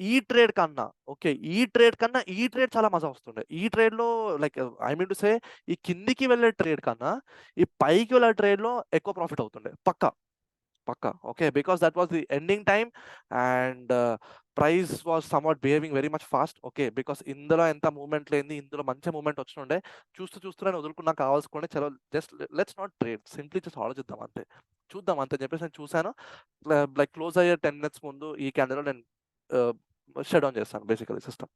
[SPEAKER 1] ఈ ట్రేడ్ కన్నా ఈ ట్రేడ్ చాలా మజా వస్తుండే. ఈ ట్రేడ్ లో like I mean to say ఈ కిందికి వెళ్ళే ట్రేడ్ కన్నా ఈ పైకి వెళ్ళే ట్రేడ్ లో ఎక్కువ ప్రాఫిట్ అవుతుండే పక్కా. Okay, because that was the ending time and price was somewhat behaving very much fast. Okay, because ఇందులో ఎంత మూవ్మెంట్ లేని, ఇందులో మంచి మూవ్మెంట్ వచ్చినుండే. చూస్తూనే వదులుకున్నా కావాల్సుకుంటే చలో just let's not trade, simply just ఆలోచిద్దాం అంతే, చూద్దాం అంతే అని చెప్పేసి నేను చూశాను. లైక్ క్లోజ్ అయ్యే 10 minutes ముందు ఈ క్యాండిల్ నేను షట్ డౌన్ చేస్తాను బేసికలీ సిస్టమ్.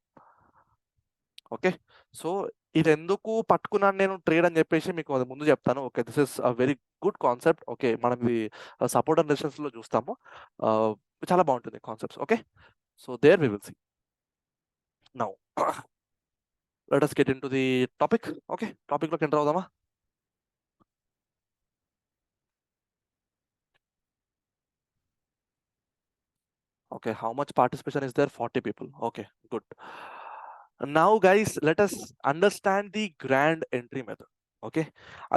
[SPEAKER 1] ఓకే, సో ఇది ఎందుకు పట్టుకున్నాను నేను ట్రేడ్ అని చెప్పేసి మీకు అది ముందు చెప్తాను. Okay, this is a very good concept. Okay, మనం ఇది సపోర్ట్ అండ్ రెసిస్టెన్స్ లో చూస్తాము, చాలా బాగుంటుంది concepts. Okay, so there we will see. Now let us get into the topic. Okay, topic లోకి ఎంటర్ అవుదామా? Okay, how much participation is there? 40 people. Okay, good. Now guys, let us understand the grand entry method. Okay,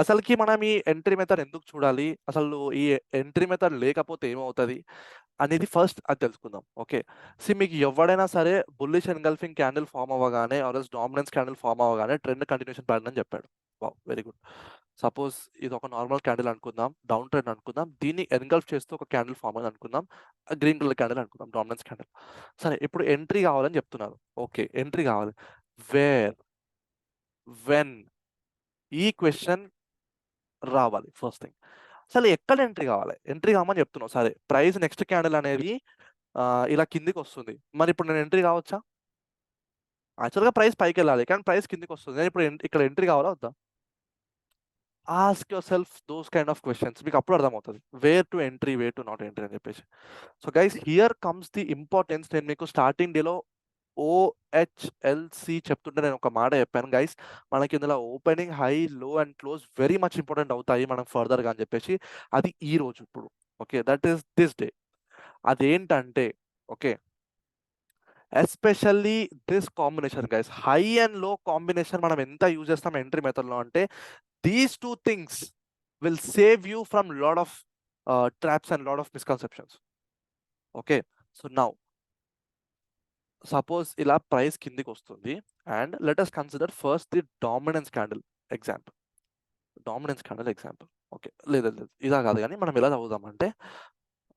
[SPEAKER 1] అసలుకి మనం ఈ entry method ఎందుకు చూడాలి, అసలు ఈ entry method లేకపోతే ఏమవుతుంది అనేది ఫస్ట్ అది తెలుసుకుందాం. ఓకే, మీకు ఎవడైనా సరే బుల్లిష్ ఎన్గల్ఫింగ్ క్యాండిల్ ఫామ్ అవ్వగానే ఆర్ డామినెన్స్ క్యాండిల్ ఫామ్ అవ్వగానే ట్రెండ్ కంటిన్యూషన్ ప్యాటర్న్ అని చెప్పాడు. Wow, very good. సపోజ్ ఇది ఒక నార్మల్ క్యాండిల్ అనుకుందాం, డౌన్ ట్రెండ్ అనుకుందాం, దీన్ని ఎన్గల్ఫ్ చేస్తూ ఒక క్యాండిల్ ఫామ్ అని అనుకుందాం, గ్రీన్ కలర్ క్యాండిల్ అనుకుందాం, డామినెన్స్ క్యాండిల్. సరే, ఇప్పుడు ఎంట్రీ కావాలని చెప్తున్నారు. ఓకే, ఎంట్రీ కావాలి. వేర్, వెన్, ఈ క్వశ్చన్ రావాలి ఫస్ట్ థింగ్. అసలు ఎక్కడ ఎంట్రీ కావాలి? ఎంట్రీ కావాలని చెప్తున్నావు. సరే, ప్రైస్ నెక్స్ట్ క్యాండిల్ అనేది ఇలా కిందికి వస్తుంది, మరి ఇప్పుడు నేను ఎంట్రీ కావచ్చా? యాక్చువల్గా ప్రైస్ పైకి వెళ్ళాలి, కానీ ప్రైస్ కిందికి వస్తుంది, నేను ఇప్పుడు ఇక్కడ ఎంట్రీ కావాలా వద్దా? Ask yourself those kind of questions, మీకు అప్పుడు అర్థమవుతుంది where to entry, where to not entry అని చెప్పేసి. So guys, here comes the importance. నేను మీకు స్టార్టింగ్ డేలో OHLC చెప్తుంటే నేను ఒక మాట చెప్పాను గైస్, మనకి ఇందులో opening, high, low and close very much important అవుతాయి మనం ఫర్దర్గా అని చెప్పేసి. అది ఈ రోజు ఇప్పుడు. Okay, that is this day. అదేంటంటే okay, especially this combination guys, high and low combination మనం ఎంత యూజ్ చేస్తాం ఎంట్రీ మెథడ్లో అంటే these two things will save you from lot of traps and lot of misconceptions. Okay, so now suppose ila price కిందికి వస్తుంది and let us consider first the dominance candle example. Okay, లేదు ఇదా కాదు, కానీ మనం ఎలా చదువుదామంటే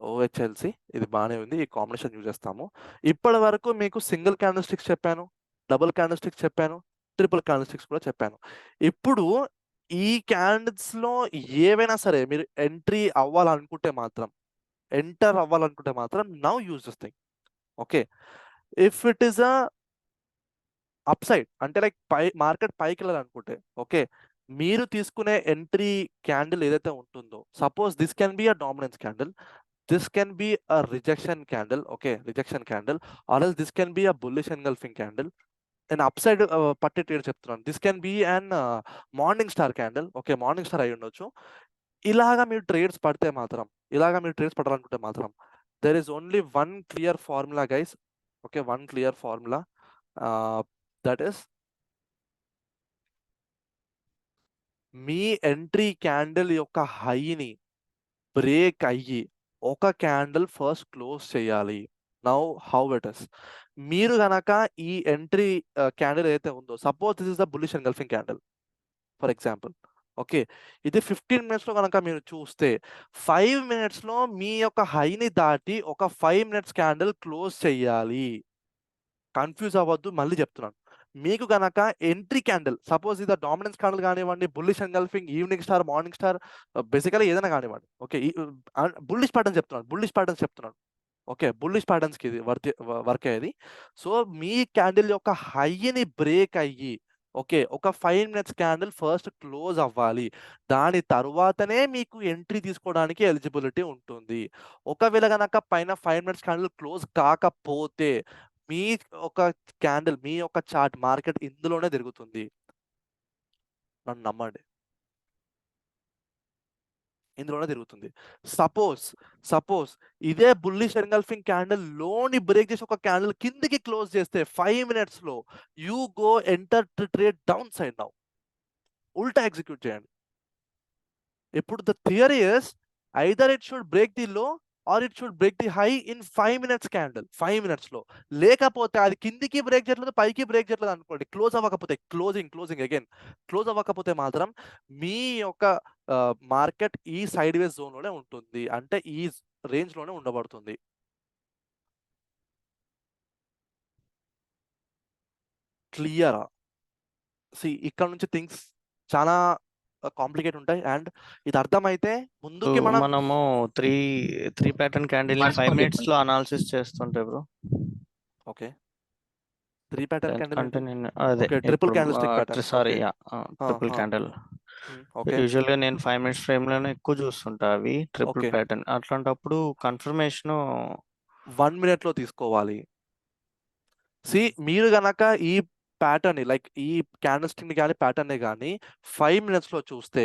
[SPEAKER 1] OHLC ఇది బాగానే ఉంది, ఈ కాంబినేషన్ యూజ్ చేస్తాము. ఇప్పటి వరకు మీకు సింగిల్ క్యాండిల్ స్టిక్స్ చెప్పాను, డబుల్ క్యాండిల్ స్టిక్స్ చెప్పాను, ట్రిపుల్ క్యాండిల్ స్టిక్స్ కూడా చెప్పాను. ఇప్పుడు ఈ క్యాండిల్స్ లో ఏవైనా సరే మీరు ఎంటర్ అవ్వాలనుకుంటే మాత్రం now use this thing. Okay, if it is a up side అంటే లైక్ మార్కెట్ పైకి వెళ్ళాలనుకుంటే, ఓకే, మీరు తీసుకునే ఎంట్రీ క్యాండిల్ ఏదైతే ఉంటుందో, suppose this can be a dominance candle, this can be a rejection candle, okay, or else this can be a bullish engulfing candle. an upside పట్టి trade చెప్తున్నాను, this can be and morning star candle. Okay, morning star అయి ఉండొచ్చు. ఇలాగా మీరు trades పట్టాలనుకుంటే మాత్రం there is only one clear formula guys. Okay, one clear formula, that is me entry candle యొక్క హైని break అయ్యి ఒక క్యాండిల్ ఫస్ట్ క్లోజ్ చేయాలి. Now how it is, మీరు గనక ఈ ఎంట్రీ క్యాండిల్ ఏదైతే ఉందో, suppose this is the bullish engulfing candle for example. Okay, ఇది 15 minutes లో కనుక మీరు చూస్తే 5 minutes లో మీ యొక్క హైని దాటి ఒక 5 minutes క్యాండిల్ క్లోజ్ చేయాలి. కన్ఫ్యూజ్ అవ్వద్దు, మళ్ళీ చెప్తున్నాను. మీకు గనక ఎంట్రీ క్యాండిల్, సపోజ్ ఇది డామినెన్స్ క్యాండిల్ కానివ్వండి, bullish engulfing, evening star, morning star, basically ఏదైనా కానివ్వండి. ఓకే, బుల్లిష్ ప్యాటర్న్స్ చెప్తున్నాను. ఓకే, బుల్లిష్ ప్యాటర్న్స్కి ఇది వర్క్ అయ్యేది. సో మీ క్యాండిల్ యొక్క హైని బ్రేక్ అయ్యి ఓకే, ఒక 5 మినిట్స్ క్యాండిల్ ఫస్ట్ క్లోజ్ అవ్వాలి, దాని తర్వాతనే మీకు ఎంట్రీ తీసుకోవడానికి ఎలిజిబిలిటీ ఉంటుంది. ఒకవేళ కనుక పైన 5 మినిట్స్ క్యాండిల్ క్లోజ్ కాకపోతే మీ ఒక క్యాండిల్, మీ యొక్క చార్ట్ మార్కెట్ ఇందులోనే తిరుగుతుంది. నన్ను నమ్మండి, ఇందులోనే తిరుగుతుంది. సపోజ్ ఇదే బుల్లిష్ ఎన్గల్ఫింగ్ క్యాండిల్ లోని బ్రేక్ చేసి ఒక క్యాండిల్ కిందికి క్లోజ్ చేస్తే 5 మినిట్స్ లో you go enter trade down side now, ఉల్టా ఎగ్జిక్యూట్ చేయండి. ఇప్పుడు the theory is either it should break the low or it should break the high in 5 minutes candle, 5 minutes లో. లేకపోతే అది కిందికి బ్రేక్ చేయట్లేదు, పైకి బ్రేక్ చేయట్లేదు అనుకోండి, క్లోజ్ అవ్వకపోతే, క్లోజింగ్ అగైన్ క్లోజ్ అవ్వకపోతే మాత్రం మీ యొక్క మార్కెట్ ఈ సైడ్ వేస్ జోన్ లోనే ఉంటుంది, అంటే ఈ రేంజ్ లోనే ఉండబడుతుంది. క్లియరా? ఇక్కడ నుంచి థింగ్స్ చాలా కాంప్లికేట్ ఉంటాయి. అండ్ ఇది అర్థమైతే ముందుకి
[SPEAKER 4] మనము త్రీ ప్యాటర్న్ క్యాండిల్ 5 మినిట్స్ లో అనాలిసిస్ చేస్తుంటే బ్రో.
[SPEAKER 1] ఓకే, 3 ప్యాటర్న్ క్యాండిల్
[SPEAKER 4] అంటే నేను అదే
[SPEAKER 1] triple candle pattern.
[SPEAKER 4] Sorry triple candle.
[SPEAKER 1] Okay,
[SPEAKER 4] usual గా నేను 5 మినిట్స్ ఫ్రేమ్ లోనే ఎక్కువ చూస్తుంటా అవి ట్రిపుల్
[SPEAKER 1] Okay.
[SPEAKER 4] ప్యాటర్న్. అట్లాంటప్పుడు కన్ఫర్మేషన్
[SPEAKER 1] 1 మినిట్ లో తీసుకోవాలి. మీరు గనక ఈ ప్యాటర్న్ లైక్ ఈ క్యాండిల్ స్టిక్ ని కానీ ప్యాటర్న్ కానీ 5 మినిట్స్ లో చూస్తే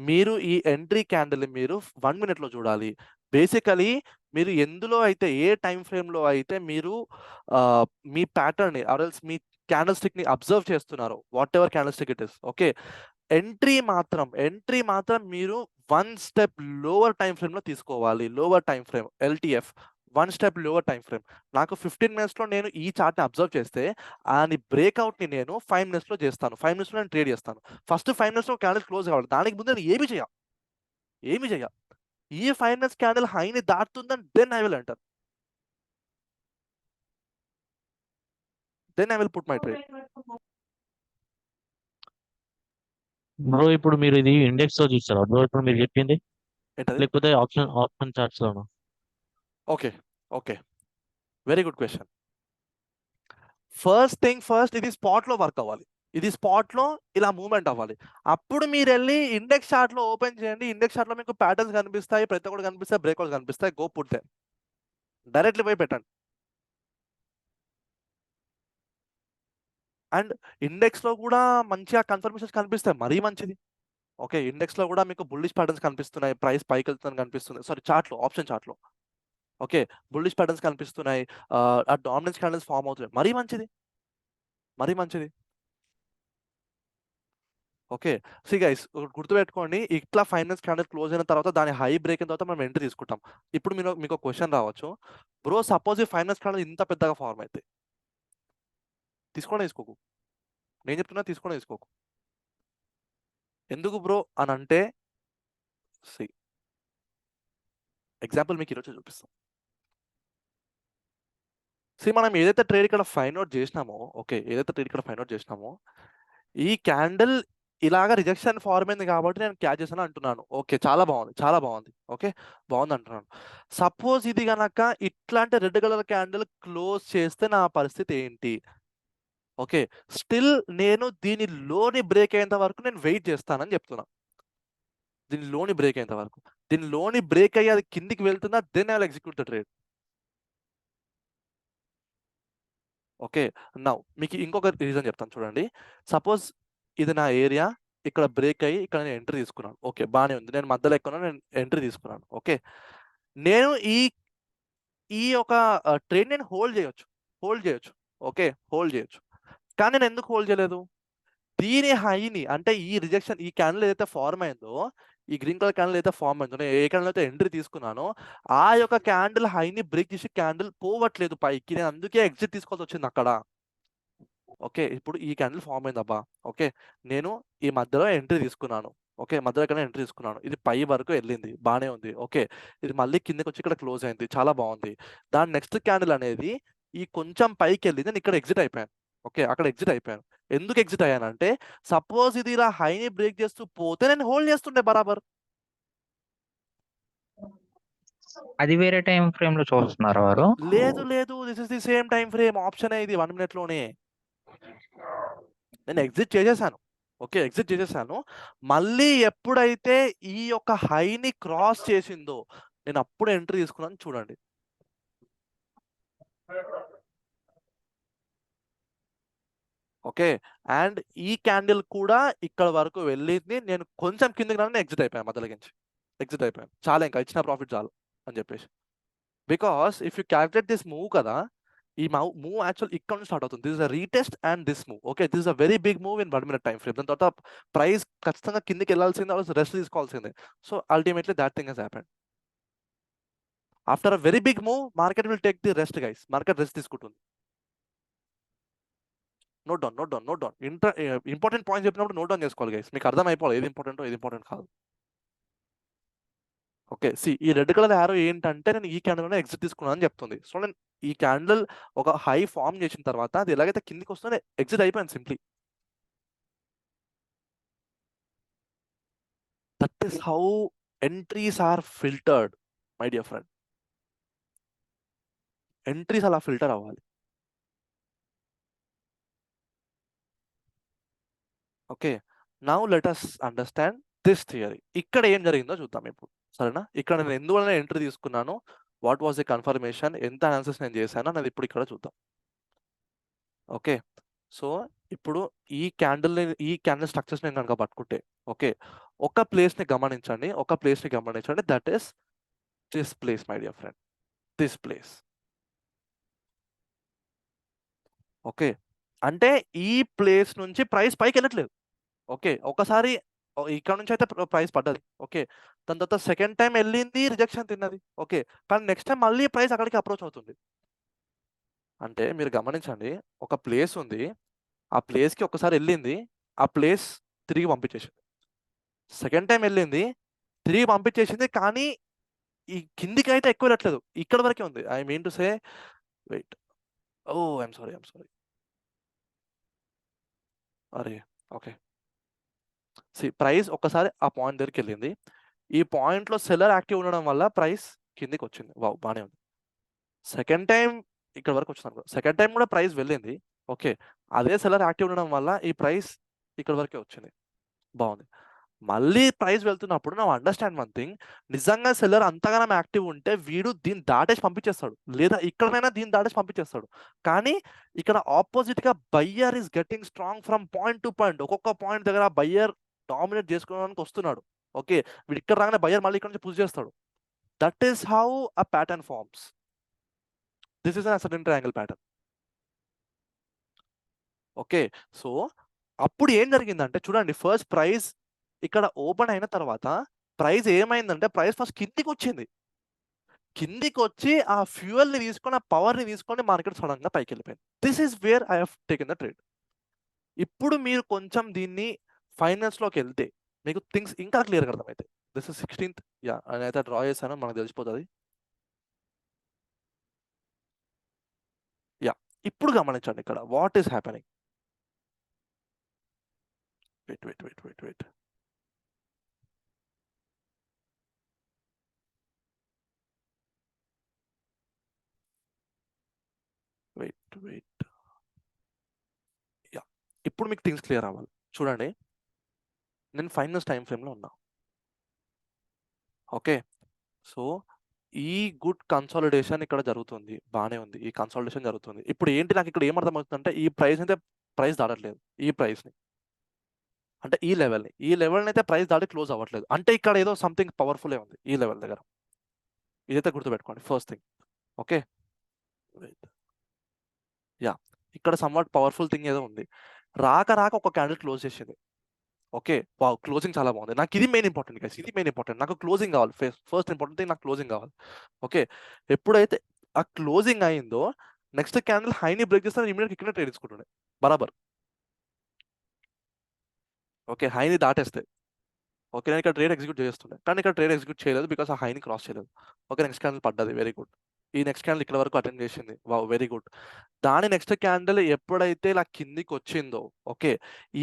[SPEAKER 1] మీరు ఈ ఎంట్రీ క్యాండిల్ మీరు 1 మినిట్ లో చూడాలి. బేసికలీ మీరు ఎందులో అయితే, ఏ టైం ఫ్రేమ్ లో అయితే మీరు మీ ప్యాటర్న్ ని ఆర్ఎల్స్ మీ క్యాండిల్ స్టిక్ ని అబ్జర్వ్ చేస్తున్నారు, what ever candle stick it is, okay, entry మాత్రం మీరు 1 స్టెప్ లోవర్ టైం ఫ్రేమ్ లో తీసుకోవాలి. Lower time frame LTF, 1 step lower time frame. నాకు 15 మినిట్స్ లో నేను ఈ చార్ట్ ని అబ్జర్వ్ చేస్తే అని బ్రేక్అవుట్ ని నేను 5 మినిట్స్ లో చేస్తాను. 5 మినిట్స్ లో నేను ట్రేడ్ చేస్తాను. ఫస్ట్ 5 మినిట్స్ లో క్యాండిల్ క్లోజ్ కావాలి, దానికి ముందు నేను ఏమి చేయ ఈ 5 మినిట్స్ క్యాండిల్ హైని దాటుతుందని then I will enter, then I will put my trade.
[SPEAKER 7] Bro ఇప్పుడు మీరు ఇది ఇండెక్స్ లో చూస్తారా బ్రో ఇప్పుడు మీరు చెప్పింది,
[SPEAKER 1] ఏంటది?
[SPEAKER 7] లేకపోతే ఆప్షన్ చార్ట్స్ లోనా?
[SPEAKER 1] Okay, very good question. First ఇది స్పాట్ లో వర్క్ అవ్వాలి, ఇది స్పాట్ లో ఇలా మూవ్మెంట్ అవ్వాలి. అప్పుడు మీరు వెళ్ళి ఇండెక్స్ చార్ట్ లో ఓపెన్ చేయండి. ఇండెక్స్ చార్ట్ లో మీకు ప్యాటర్న్స్ కనిపిస్తాయి, ప్రతి ఒక్కటి కనిపిస్తాయి, బ్రేక్అవుట్ కనిపిస్తాయి. గో పుట్ దెమ్, డైరెక్ట్లీ పోయి పెట్టండి. అండ్ ఇండెక్స్ లో కూడా మంచిగా కన్ఫర్మేషన్స్ కనిపిస్తాయి, మరీ మంచిది. ఓకే, ఇండెక్స్ లో కూడా మీకు బుల్లిష్ ప్యాటర్న్స్ కనిపిస్తున్నాయి, ప్రైస్ పైకి వెళ్తుందని కనిపిస్తుంది. సారీ, చార్ట్ లో, ఆప్షన్ చార్ట్ లో ఓకే, బుల్లిష్ ప్యాటర్న్స్ కనిపిస్తున్నాయి, ఆ డామినెన్స్ క్యాండిల్స్ ఫామ్ అవుతున్నాయి, మరీ మంచిది. ఓకే, గైస్ గుర్తుపెట్టుకోండి, ఇట్లా 5 మినిట్స్ క్యాండిల్ క్లోజ్ అయిన తర్వాత దాని హై బ్రేక్ అయిన తర్వాత మనం ఎంట్రీ తీసుకుంటాం. ఇప్పుడు మీకు క్వశ్చన్ రావచ్చు, బ్రో సపోజ్ ఈ 5 మినిట్స్ క్యాండిల్ ఇంత పెద్దగా ఫార్మ్ అయితే తీసుకోకు, నేను చెప్తున్నా తీసుకోకు. ఎందుకు బ్రో అని అంటే, ఎగ్జాంపుల్ మీకు ఈరోజు చూపిస్తాం. మనం ఏదైతే ట్రేడ్ ఇక్కడ ఫైండ్ అవుట్ చేసినామో, ఈ క్యాండిల్ ఇలాగా రిజెక్షన్ ఫార్మ్ అయింది కాబట్టి నేను క్యాచ్ చేశాను అంటున్నాను. ఓకే, చాలా బాగుంది. ఓకే, బాగుంది అంటున్నాను. సపోజ్ ఇది గనక ఇట్లాంటి రెడ్ కలర్ క్యాండిల్ క్లోజ్ చేస్తే నా పరిస్థితి ఏంటి? ఓకే, స్టిల్ నేను దీని లోని బ్రేక్ అయ్యేంత వరకు నేను వెయిట్ చేస్తానని చెప్తున్నా. దీని లోని బ్రేక్ అయ్యేంత వరకు, దీని లోని బ్రేక్ అయ్యి అది కిందికి వెళ్తుందా, then I will execute the trade. Okay, now మీకు ఇంకొక రీజన్ చెప్తాను చూడండి. సపోజ్ ఇది నా ఏరియా, ఇక్కడ బ్రేక్ అయ్యి ఇక్కడ నేను ఎంట్రీ తీసుకున్నాను. ఓకే, బాగానే ఉంది, నేను మధ్యలో ఎక్కువ నేను ఎంట్రీ తీసుకున్నాను. ఓకే, నేను ఈ ఒక ట్రేడ్ నేను హోల్డ్ చేయొచ్చు. ఓకే, హోల్డ్ చేయొచ్చు. కానీ నేను ఎందుకు హోల్డ్ చేయలేదు? దీని హైని, అంటే ఈ రిజెక్షన్, ఈ క్యాండిల్ ఏదైతే ఫార్మ్ అయిందో, ఈ గ్రీన్ కలర్ క్యాండిల్ అయితే ఫార్మ్ అయిందో, నేను ఏ క్యాండిల్ అయితే ఎంట్రీ తీసుకున్నానో ఆ యొక్క క్యాండిల్ హైని బ్రేక్ చేసి క్యాండిల్ పోవట్లేదు పైకి, నేను అందుకే ఎగ్జిట్ తీసుకోవాల్సి వచ్చింది అక్కడ. ఓకే, ఇప్పుడు ఈ క్యాండిల్ ఫామ్ అయింది అబ్బా. ఓకే, నేను ఈ మధ్యలో ఎంట్రీ తీసుకున్నాను. ఓకే, మధ్యలో ఇక్కడ ఎంట్రీ తీసుకున్నాను, ఇది పై వరకు వెళ్ళింది, బాగానే ఉంది. ఓకే, ఇది మళ్ళీ కిందకి వచ్చి ఇక్కడ క్లోజ్ అయింది, చాలా బాగుంది. దాని నెక్స్ట్ క్యాండిల్ అనేది ఈ కొంచెం పైకి వెళ్ళింది, నేను ఇక్కడ ఎగ్జిట్ అయిపోయాను. ఓకే, అక్కడ ఎగ్జిట్ అయిపోయాను. ఎందుకు ఎగ్జిట్ అయ్యానంటే, సపోజ్ ఇది ఇలా హైని బ్రేక్ చేస్తూ పోతే నేను హోల్డ్ చేస్తుండే బరాబర్.
[SPEAKER 8] అది వేరే టైం ఫ్రేమ్ లో చూస్తున్నారు వారు?
[SPEAKER 1] లేదు, this is the same time frame. Option ఇది 1 మినిట్ లోనే. నేను ఎగ్జిట్ చేసేసాను. ఓకే, ఎగ్జిట్ చేసేసాను. మళ్ళీ ఎప్పుడైతే ఈ యొక్క హైని క్రాస్ చేసిందో నేను అప్పుడు ఎంట్రీ తీసుకున్నాను. చూడండి, ఓకే. అండ్ ఈ క్యాండిల్ కూడా ఇక్కడ వరకు వెళ్ళింది. నేను కొంచెం కిందకి రాని ఎగ్జిట్ అయిపోయాను, మధ్యలోకించి ఎగ్జిట్ అయిపోయాను. చాలా, ఇంకా ఇచ్చిన ప్రాఫిట్ చాలు అని చెప్పేసి. Because if you calculate this move కదా, ఈ మూవ్ యాక్చువల్ ఇక్కడ నుంచి స్టార్ట్ అవుతుంది. This is a retest and this move. Okay, this is a very big move in 1 minute time frame. దాని తర్వాత ప్రైస్ ఖచ్చితంగా కిందికి వెళ్ళాల్సిందే, రెస్ట్ తీసుకోవాల్సిందే. So ultimately that thing has happened. After a very big move market will take the rest guys. Market rest తీసుకుంటుంది. Note down. Important points చెప్పినప్పుడు note down చేసుకోవాలి guys. మీకు అర్థం అయిపోవాలి ఏది ఇంపార్టెంటో ఏది ఇంపార్టెంట్ కాదు. ఓకే, ఈ రెడ్ కలర్ యారో ఏంటంటే నేను ఈ క్యాండిల్ ఎగ్జిట్ తీసుకున్నాను అని చెప్తుంది. సో నేను ఈ క్యాండిల్ ఒక హై ఫామ్ చేసిన తర్వాత అది ఎలాగైతే కిందికి వస్తుందో ఎగ్జిట్ అయిపోయాను simply. That is how entries are filtered my dear friend. Entries అలా ఫిల్టర్ అవ్వాలి. Okay, now let us understand this theory. ఇక్కడ ఏం జరిగిందో చూద్దాం ఇప్పుడు, సరేనా? ఇక్కడ నేను ఎందువల్ల ఎంట్రీ తీసుకున్నాను, వాట్ వాజ్ ది కన్ఫర్మేషన్, ఎంత అనాలిసిస్ నేను చేశాను అనేది ఇప్పుడు ఇక్కడ చూద్దాం. ఓకే, సో ఇప్పుడు ఈ క్యాండిల్ స్ట్రక్చర్స్ నేను కనుక పట్టుకుంటే, ఓకే, ఒక ప్లేస్ని గమనించండి. That is this place my dear friend, this place. Okay, అంటే ఈ ప్లేస్ నుంచి ప్రైస్ పైకి వెళ్ళట్లేదు. ఓకే, ఒకసారి ఇక్కడ నుంచి అయితే ప్రైస్ పడ్డది. ఓకే, దాని తర్వాత సెకండ్ టైం వెళ్ళింది, రిజెక్షన్ తిన్నది. ఓకే, కానీ నెక్స్ట్ టైం మళ్ళీ ప్రైస్ అక్కడికి అప్రోచ్ అవుతుంది. అంటే మీరు గమనించండి, ఒక ప్లేస్ ఉంది, ఆ ప్లేస్కి ఒకసారి వెళ్ళింది, ఆ ప్లేస్ తిరిగి పంపించేసింది. సెకండ్ టైం వెళ్ళింది, తిరిగి పంపించేసింది, కానీ ఈ కిందికి అయితే ఎక్కువ వెళ్ళట్లేదు, ఇక్కడ వరకే ఉంది. I mean to say, wait, I'm sorry. అరే, ఓకే, ప్రైస్ ఒక్కసారి ఆ పాయింట్ దగ్గరికి వెళ్ళింది. ఈ పాయింట్లో సెల్లర్ యాక్టివ్ ఉండడం వల్ల ప్రైస్ కిందికి వచ్చింది. వావ్, బాగానే ఉంది. సెకండ్ టైం ఇక్కడ వరకు వచ్చింది. సెకండ్ టైం కూడా ప్రైస్ వెళ్ళింది. ఓకే, అదే సెల్లర్ యాక్టివ్ ఉండడం వల్ల ఈ ప్రైస్ ఇక్కడ వరకే వచ్చింది. బాగుంది. మళ్ళీ ప్రైస్ వెళ్తున్నప్పుడు నా అండర్స్టాండ్ వన్ థింగ్, నిజంగా సెల్లర్ అంతగానం యాక్టివ్ ఉంటే వీడు దీన్ని దాటేసి పంపించేస్తాడు, లేదా ఇక్కడైనా దీన్ని దాటేసి పంపించేస్తాడు. కానీ ఇక్కడ ఆపోజిట్ గా buyer is getting strong from point to point. ఒక్కొక్క పాయింట్ దగ్గర బయ్యర్ డామినేట్ చేసుకోవడానికి వస్తున్నాడు. ఓకే, వీడు ఇక్కడ రాగానే బయ్యర్ మళ్ళీ ఇక్కడ నుంచి పుష్ చేస్తాడు. That is how a pattern forms. This is an ascending triangle pattern. Okay, so అప్పుడు ఏం జరిగిందంటే చూడండి, ఫస్ట్ ప్రైస్ ఇక్కడ ఓపెన్ అయిన తర్వాత ప్రైస్ ఏమైందంటే ప్రైస్ ఫస్ట్ కిందికి వచ్చింది. కిందికి వచ్చి ఆ ఫ్యూయల్ ని తీసుకొని, ఆ పవర్ ని తీసుకొని మార్కెట్ సడన్ గా పైకి వెళ్ళిపోయింది. This is where I have taken the trade. ఇప్పుడు మీరు కొంచెం దీన్ని ఫైనాన్స్ లోకి వెళ్తే మీకు థింగ్స్ ఇంకా క్లియర్గా అర్థమవుతాయి. This is 16th. యా, నేనైతే డ్రా చేశాను, మనకు తెలిసిపోతుంది. యా, ఇప్పుడు గమనించండి ఇక్కడ what is happening. Wait. Yeah, ఇప్పుడు మీకు థింగ్స్ క్లియర్ అవ్వాలి. చూడండి, నేను ఫైనల్స్ టైం ఫ్రేమ్లో ఉన్నా. ఓకే, సో ఈ గుడ్ కన్సాలిడేషన్ ఇక్కడ జరుగుతుంది, బాగానే ఉంది. ఈ కన్సాలిడేషన్ జరుగుతుంది. ఇప్పుడు ఏంటి నాకు ఇక్కడ ఏమర్థమవుతుందంటే, ఈ ప్రైస్ అయితే ప్రైస్ దాటట్లేదు. ఈ ప్రైస్ని అంటే ఈ లెవెల్ని అయితే ప్రైస్ దాటి క్లోజ్ అవ్వట్లేదు. అంటే ఇక్కడ ఏదో సంథింగ్ పవర్ఫుల్ ఉంది ఈ లెవెల్ దగ్గర. ఇదైతే గుర్తుపెట్టుకోండి ఫస్ట్ థింగ్. ఓకే, యా, ఇక్కడ సమ్వాట్ పవర్ఫుల్ థింగ్ ఏదో ఉంది. రాక ఒక క్యాండిల్ క్లోజ్ చేసింది. ఓకే, వావ్, క్లోజింగ్ చాలా బాగుంది. నాకు ఇది మెయిన్ ఇంపార్టెంట్ గైస్, ఇది మెయిన్ ఇంపార్టెంట్. నాకు క్లోజింగ్ కావాలి. ఫస్ట్ ఇంపార్టెంట్ థింగ్ నాకు క్లోజింగ్ కావాలి. ఓకే, ఎప్పుడైతే ఆ క్లోజింగ్ అయిందో నెక్స్ట్ క్యాండిల్ హైని బ్రేక్ చేస్తే ఇమీడియట్ ఇక్కడ ట్రేడ్ తీసుకుంటుండే బరాబర్. ఓకే, హైని దాటేస్తే ఓకే, నేను ఇక్కడ ట్రేడ్ ఎగ్జిక్యూట్ చేస్తుండే, కానీ ఇక్కడ ట్రేడ్ ఎగ్జిక్యూట్ చేయలేదు బికాస్ ఆ హైని క్రాస్ చేయలేదు. ఓకే, నెక్స్ట్ క్యాండిల్ పడ్డది, వెరీ గుడ్. ఈ నెక్స్ట్ క్యాండిల్ ఇక్కడ వరకు అటెండ్ చేసింది, వావ్, వెరీ గుడ్. దాని నెక్స్ట్ క్యాండిల్ ఎప్పుడైతే ఇలా కిందికి వచ్చిందో, ఓకే,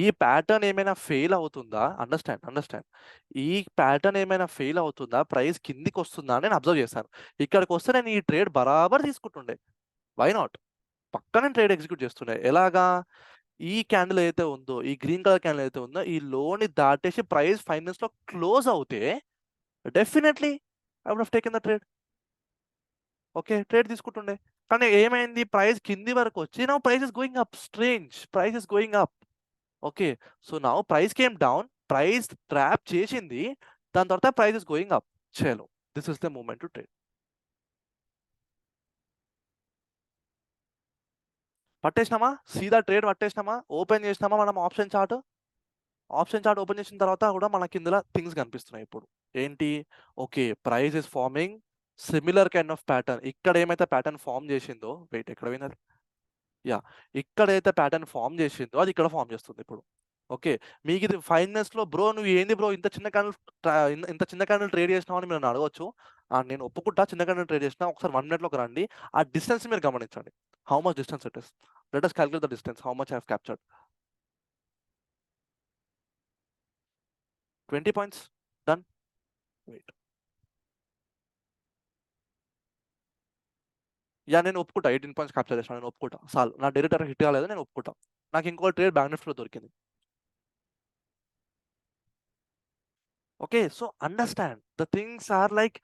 [SPEAKER 1] ఈ ప్యాటర్న్ ఏమైనా ఫెయిల్ అవుతుందా? అండర్స్టాండ్. ఈ ప్యాటర్న్ ఏమైనా ఫెయిల్ అవుతుందా, ప్రైస్ కిందికి వస్తుందా అని నేను అబ్జర్వ్ చేశాను. ఇక్కడికి వస్తే నేను ఈ ట్రేడ్ బరాబర్ తీసుకుంటుండే. Why not? పక్కనే ట్రేడ్ ఎగ్జిక్యూట్ చేస్తుండే. ఎలాగా? ఈ క్యాండిల్ ఏదైతే ఉందో, ఈ గ్రీన్ కలర్ క్యాండిల్ ఏదైతే ఉందో, ఈ లోని దాటేసి ప్రైస్ 5 minutes లో క్లోజ్ అవుతే definitely I would have taken the trade. Okay, trade తీసుకుంటుండే. కానీ ఏమైంది, ప్రైస్ కింది వరకు వచ్చి now price is going up. Strange, price is going up. Okay, so now price came down, price trap చేసింది, దాని తర్వాత ప్రైస్ ఇస్ గోయింగ్ అప్. చలో, this is the moment to trade. పట్టేసినామా, సీదా ట్రేడ్ పట్టేసినామా, ఓపెన్ చేసినామా మనం option chart. Option chart open చేసిన తర్వాత కూడా మనకి ఇందులో థింగ్స్ కనిపిస్తున్నాయి. ఇప్పుడు ఏంటి, okay, price is farming similar kind of pattern. ఇక్కడ ఏమైతే ప్యాటర్న్ ఫామ్ చేసిందో, వెయిట్ ఎక్కడ పోయినది, యా, ఇక్కడైతే ప్యాటర్న్ ఫామ్ చేసిందో అది ఇక్కడ ఫామ్ చేస్తుంది ఇప్పుడు. ఓకే, మీకు ఇది 5 minutes లో బ్రో నువ్వు ఏంది బ్రో ఇంత చిన్న క్యాండిల్ ట్రేడ్ చేసినావు అని మీరు నన్ను అడగవచ్చు. నేను ఒప్పుకుంటా, చిన్న క్యాండిల్ ట్రేడ్ చేసినా. ఒకసారి 1 minute లోకి రండి, ఆ డిస్టెన్స్ మీరు గమనించండి. How much distance it is. Let us calculate the distance, how much I have captured. 20 points. Done. Wait. Yeah, నేను ఒప్పుకుంటా 18 points క్యాప్చర్ చేసిన, నేను ఒప్పుకుంటా. చాలు, నా డైరెక్టర్ హిట్ కాలేదు, నేను ఒప్పుకుంటా. నాకు ఇంకో ట్రేడ్ బ్యాంక్ నిఫ్టీలో దొరికింది. Okay, so understand the things are like,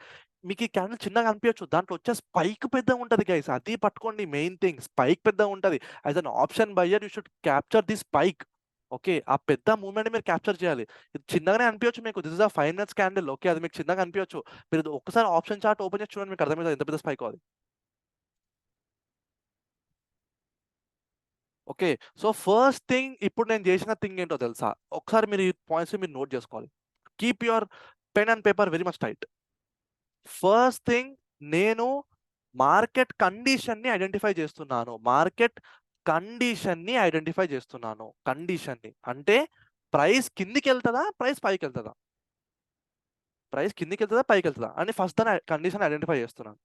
[SPEAKER 1] మీకు ఈ క్యాండిల్ చిన్నగా అనిపించచ్చు, దాంట్లో వచ్చే స్పైక్ పెద్దగా ఉంటుంది గైస్. అది పట్టుకోండి, మెయిన్ థింగ్ స్పైక్ పెద్దగా ఉంటుంది. As an option buyer you should capture the spike. Okay, ఆ పెద్ద మూవ్మెంట్ మీరు క్యాప్చర్ చేయాలి. ఇది చిన్నగానే అనిపించచ్చు మీకు, this is a 5 minutes candle. Okay, అది మీకు చిన్నగా అనిపించచ్చు. మీరు ఒక్కసారి ఆప్షన్ చార్ట్ ఓపెన్ చేసి చూడండి, మీకు అర్థమవుతుంది ఎంత పెద్ద స్పైక్ అది. ఓకే, సో ఫస్ట్ థింగ్ ఇప్పుడు నేను చేసిన థింగ్ ఏంటో తెలుసా, ఒకసారి మీరు ఈ పాయింట్స్ మీరు నోట్ చేసుకోవాలి. Keep your pen and paper very much tight. First thing, నేను మార్కెట్ కండిషన్ని ఐడెంటిఫై చేస్తున్నాను. కండిషన్ని అంటే ప్రైస్ కిందికి వెళ్తుందా, ప్రైస్ పైకి వెళ్తుందా, ప్రైస్ కిందికి వెళ్తుందా పైకి వెళ్తుందా అని ఫస్ట్ దాని కండిషన్ ఐడెంటిఫై చేస్తున్నాను.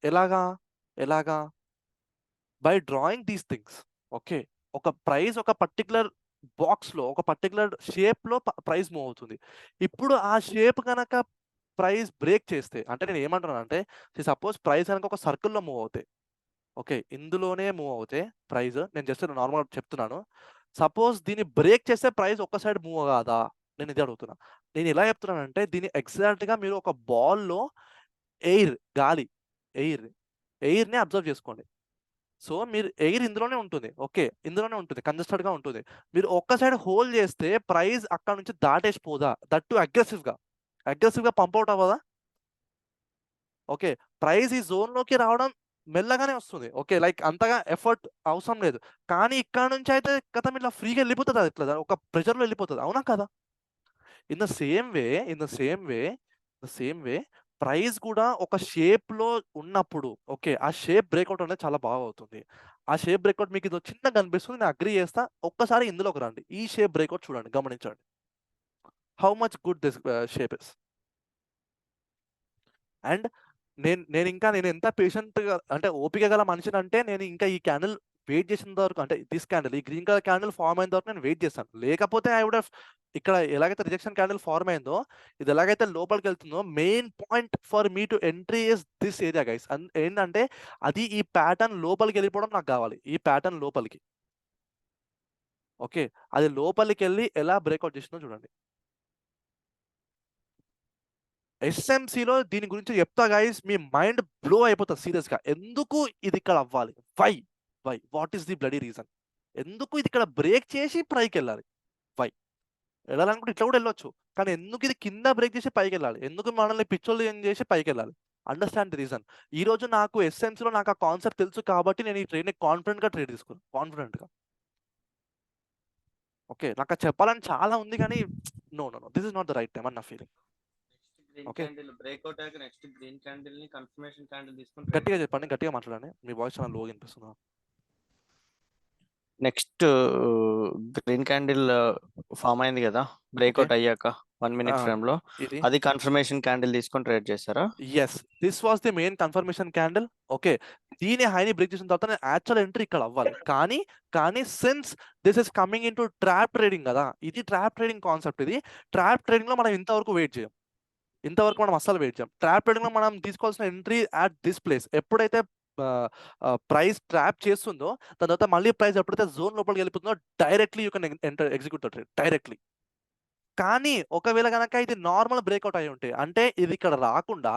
[SPEAKER 1] ఎలాగా by drawing these things. Okay, ఒక ప్రైస్ ఒక పర్టికులర్ బాక్స్లో ఒక పర్టికులర్ షేప్లో ప్రైస్ మూవ్ అవుతుంది. ఇప్పుడు ఆ షేప్ కనుక ప్రైస్ బ్రేక్ చేస్తే, అంటే నేను ఏమంటున్నాను అంటే, సపోజ్ ప్రైస్ కనుక ఒక సర్కిల్లో మూవ్ అవుతాయి. ఓకే, ఇందులోనే మూవ్ అవుతాయి ప్రైస్, నేను జస్ట్ నార్మల్ చెప్తున్నాను. సపోజ్ దీన్ని బ్రేక్ చేస్తే ప్రైస్ ఒక్క సైడ్ మూవ్ కాదా, నేను ఇది అడుగుతున్నా. నేను ఎలా చెప్తున్నానంటే, దీన్ని ఎగ్జాక్ట్గా మీరు ఒక బాల్లో ఎయిర్ని అబ్జర్వ్ చేసుకోండి. సో మీరు ఎయిర్ ఇందులోనే ఉంటుంది. ఓకే, ఇందులోనే ఉంటుంది, కంజెస్టెడ్గా ఉంటుంది. మీరు ఒక్క సైడ్ హోల్డ్ చేస్తే ప్రైస్ అక్కడ నుంచి దాటేసిపోదా, దట్టు అగ్రెసివ్గా పంప్ అవుట్ అవ్వదా. ఓకే, ప్రైస్ ఈ జోన్లోకి రావడం మెల్లగానే వస్తుంది. ఓకే, లైక్ అంతగా ఎఫర్ట్ అవసరం లేదు. కానీ ఇక్కడ నుంచి అయితే కథ ఇట్లా ఫ్రీగా వెళ్ళిపోతుంది, అది ఇట్లా ఒక ప్రెషర్లో వెళ్ళిపోతుంది, అవునా కదా. In the same way price కూడా ఒక షేప్లో ఉన్నప్పుడు, ఓకే, ఆ షేప్ బ్రేక్అవుట్ అనేది చాలా బాగా అవుతుంది. ఆ షేప్ బ్రేక్అవుట్ మీకు ఇది చిన్నగా కనిపిస్తుంది, నేను అగ్రీ చేస్తా. ఒక్కసారి ఇందులోకి రండి, ఈ షేప్ బ్రేక్అవుట్ చూడండి, గమనించండి how much good this shape is. And నేను ఎంత పేషెంట్గా అంటే ఓపిక గల మనిషిని అంటే, నేను ఇంకా ఈ క్యాండిల్ వెయిట్ చేసిన వరకు, అంటే దిస్ క్యాండిల్, ఈ గ్రీన్ కలర్ క్యాండిల్ ఫార్మ్ అయిన వరకు నేను వెయిట్ చేస్తాను. లేకపోతే ఐ వుడ్ ఇక్కడ ఎలాగైతే రిజెక్షన్ క్యాండిల్ ఫార్మ్ అయిందో, ఇది ఎలాగైతే లోపలికి వెళ్తుందో, main point for me to entry is this area guys. ఏంటంటే అది ఈ ప్యాటర్న్ లోపలికి వెళ్ళిపోవడం నాకు కావాలి, ఈ ప్యాటర్న్ లోపలికి. ఓకే, అది లోపలికి వెళ్ళి ఎలా బ్రేక్అవుట్ చేసిందో చూడండి. ఎస్ఎంసీలో దీని గురించి చెప్తా గైస్, మీ మైండ్ బ్లో అయిపోతుంది సీరియస్గా. ఎందుకు ఇది ఇక్కడ అవ్వాలి, why what is the bloody reason, ఎందుకు ఇది ఇక్కడ బ్రేక్ చేసి పైకి వెళ్ళాలి, వై వెళ్ళాలనుకుంటే ఇట్లా కూడా వెళ్ళొచ్చు, కానీ ఎందుకు ఇది కింద బ్రేక్ చేసి పైకి వెళ్ళాలి, ఎందుకు మనల్ని పిచ్చోళ్ళు ఏం చేసి పైకి వెళ్ళాలి. Understand the reason. ఈ రోజు నాకు ఎస్ఎంసీలో నాకు ఆ కాన్సెప్ట్ తెలుసు కాబట్టి నేను ఈ ట్రేడ్ని కాన్ఫిడెంట్గా ట్రేడ్ తీసుకున్నాను, కాన్ఫిడెంట్గా. ఓకే, నాకు అది చెప్పాలని చాలా ఉంది, కానీ no this is not the right time అని నా ఫీలింగ్. ఓకే,
[SPEAKER 4] బ్రేక్అవుట్ అయ్యాక నెక్స్ట్ గ్రీన్ క్యాండిల్ ని కన్ఫర్మేషన్ క్యాండిల్ తీసుకొని
[SPEAKER 1] గట్టిగా చెప్పండి, గట్టిగా మాట్లాడండి, మీ వాయిస్ చాలా లోగా వినిపిస్తుంది.
[SPEAKER 4] నెక్స్ట్ గ్రీన్ క్యాండిల్ ఫామ్ అయింది కదా బ్రేక్అవుట్ అయ్యాక 1 minute ఫ్రేమ్ లో,
[SPEAKER 1] ఇది
[SPEAKER 4] అది కన్ఫర్మేషన్ క్యాండిల్ తీసుకొని ట్రేడ్ చేస్తారా?
[SPEAKER 1] Yes, this was the main confirmation candle. Okay, దీని హైని బ్రేక్ చేసిన తర్వాత నేను యాక్చువల్ ఎంట్రీ ఇక్కడ అవ్వాలి, కానీ since this is coming in to trap trading కదా, ఇది ట్రాప్ ట్రేడింగ్ కాన్సెప్ట్. ఇది ట్రాప్ ట్రేడింగ్ లో మనం ఇంతవరకు వెయిట్ చేయం, ఇంతవరకు మనం అస్సలు వెయిట్ చేయం. ట్రాప్ ట్రేడింగ్ లో మనం తీసుకోవాల్సిన ఎంట్రీ అట్ దిస్ ప్లేస్. ఎప్పుడైతే ప్రైస్ ట్రాప్ చేస్తుందో దాని తర్వాత మళ్ళీ ప్రైస్ ఎప్పుడైతే జోన్ లోపలికి వెళ్ళిపోతుందో directly you can enter execute the trade directly. కానీ ఒకవేళ కనుక ఇది నార్మల్ బ్రేక్అవుట్ అయి ఉంటే, అంటే ఇది ఇక్కడ రాకుండా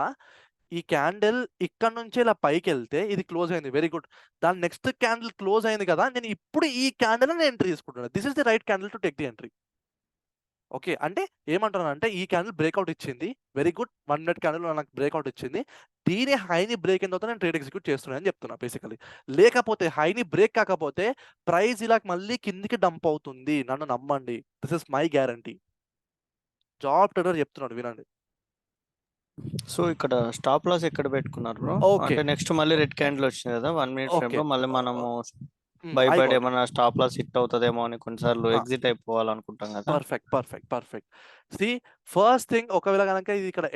[SPEAKER 1] ఈ క్యాండిల్ ఇక్కడ నుంచి ఇలా పైకి వెళ్తే ఇది క్లోజ్ అయింది, వెరీ గుడ్. దాని నెక్స్ట్ క్యాండిల్ క్లోజ్ అయింది కదా, నేను ఇప్పుడు ఈ క్యాండిల్ నేను ఎంట్రీ తీసుకుంటున్నాను. This is the right candle to take the entry. Okay, అంటే ఏమంటున్నాను అంటే ఈ క్యాండిల్ బ్రేక్అవుట్ ఇచ్చింది, వెరీ గుడ్. 1 మినిట్ క్యాండిల్ నాకు బ్రేక్అవుట్ ఇచ్చింది, దీని హైని బ్రేక్ అయిన తర్వాత నేను ట్రేడ్ ఎగ్జిక్యూట్ చేస్తున్నాను అని చెప్తున్నా బేసికలీ. లేకపోతే హైని బ్రేక్ కాకపోతే ప్రైస్ ఇలా మళ్ళీ కిందికి డంప్ అవుతుంది, నన్ను నమ్మండి, this is my guarantee. Job trader చెప్తున్నాడు, వినండి.
[SPEAKER 4] సో ఇక్కడ స్టాప్ లాస్ ఎక్కడ పెట్టుకున్నారు బ్రో?
[SPEAKER 1] Okay.
[SPEAKER 4] అంటే నెక్స్ట్ మళ్ళీ రెడ్ క్యాండిల్ వచ్చింది కదా 1 మినిట్ ఫ్రేమ్ లో,
[SPEAKER 1] Okay.
[SPEAKER 4] మళ్ళీ మనము
[SPEAKER 1] I
[SPEAKER 4] భయపడి
[SPEAKER 1] got it.
[SPEAKER 4] ఏమన్నా స్టాప్ లాస్ హిట్ అవుతుందేమో అని కొన్నిసార్లు ఎగ్జిట్ అయిపోవాలనుకుంటాం కదా.
[SPEAKER 1] పర్ఫెక్ట్. సి ఫస్ట్ థింగ్, ఒకవేళ కనుక ఇది ఇక్కడ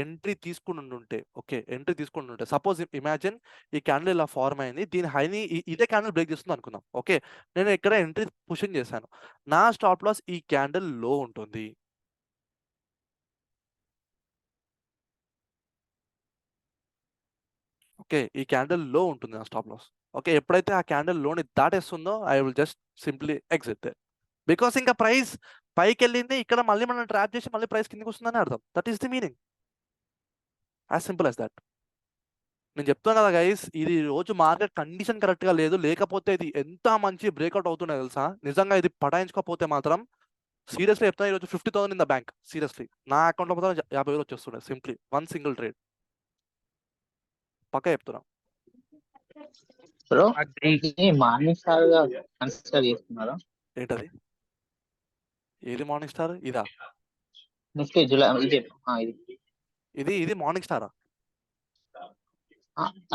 [SPEAKER 1] ఎంట్రీ తీసుకుని ఉంటే, ఓకే, ఎంట్రీ తీసుకుని ఉంటే, సపోజ్ ఇమాజిన్ ఈ క్యాండిల్ ఇలా ఫార్మ్ అయింది, దీని హైని ఇదే క్యాండిల్ బ్రేక్ చేస్తుంది అనుకుందాం. ఓకే, నేను ఇక్కడ ఎంట్రీ పుషింగ్ చేశాను, నా స్టాప్ లాస్ ఈ క్యాండిల్ లో ఉంటుంది. ఓకే, ఈ క్యాండిల్ లో ఉంటుంది నా స్టాప్ లాస్. ఓకే, ఎప్పుడైతే ఆ క్యాండిల్ లోని దాటేస్తుందో I will just simply exit. Because ఇంకా ప్రైస్ పైకి వెళ్ళింది, ఇక్కడ మళ్ళీ మనం ట్రాప్ చేసి మళ్ళీ ప్రైస్ కిందకి వస్తుందని అర్థం. That is the meaning, as simple as that. నేను చెప్తాను కదా గైస్, ఇది రోజు మార్కెట్ కండిషన్ కరెక్ట్ గా లేదు, లేకపోతే ఇది ఎంత మంచి బ్రేక్అవుట్ అవుతున్నాయి తెలుసా. నిజంగా ఇది పటాయించుకోకపోతే మాత్రం సీరియస్లీ చెప్తాను, ఈరోజు 50,000 ఇన్ ద బ్యాంక్. సీరియస్లీ నా అకౌంట్లో మాత్రం 50,000 వచ్చేస్తున్నాయి, సింప్లీ 1 సింగిల్ ట్రేడ్. పక్కా చెప్తున్నా.
[SPEAKER 3] Bro
[SPEAKER 8] Agree.
[SPEAKER 3] మార్నింగ్ స్టార్ గా కన్సిడర్ చేస్తున్నారా?
[SPEAKER 1] ఏంటది? ఏది మార్నింగ్ స్టార్? ఇదా?
[SPEAKER 3] నెక్స్ట్ జూలై ఇది
[SPEAKER 1] ఇది మార్నింగ్ స్టారా?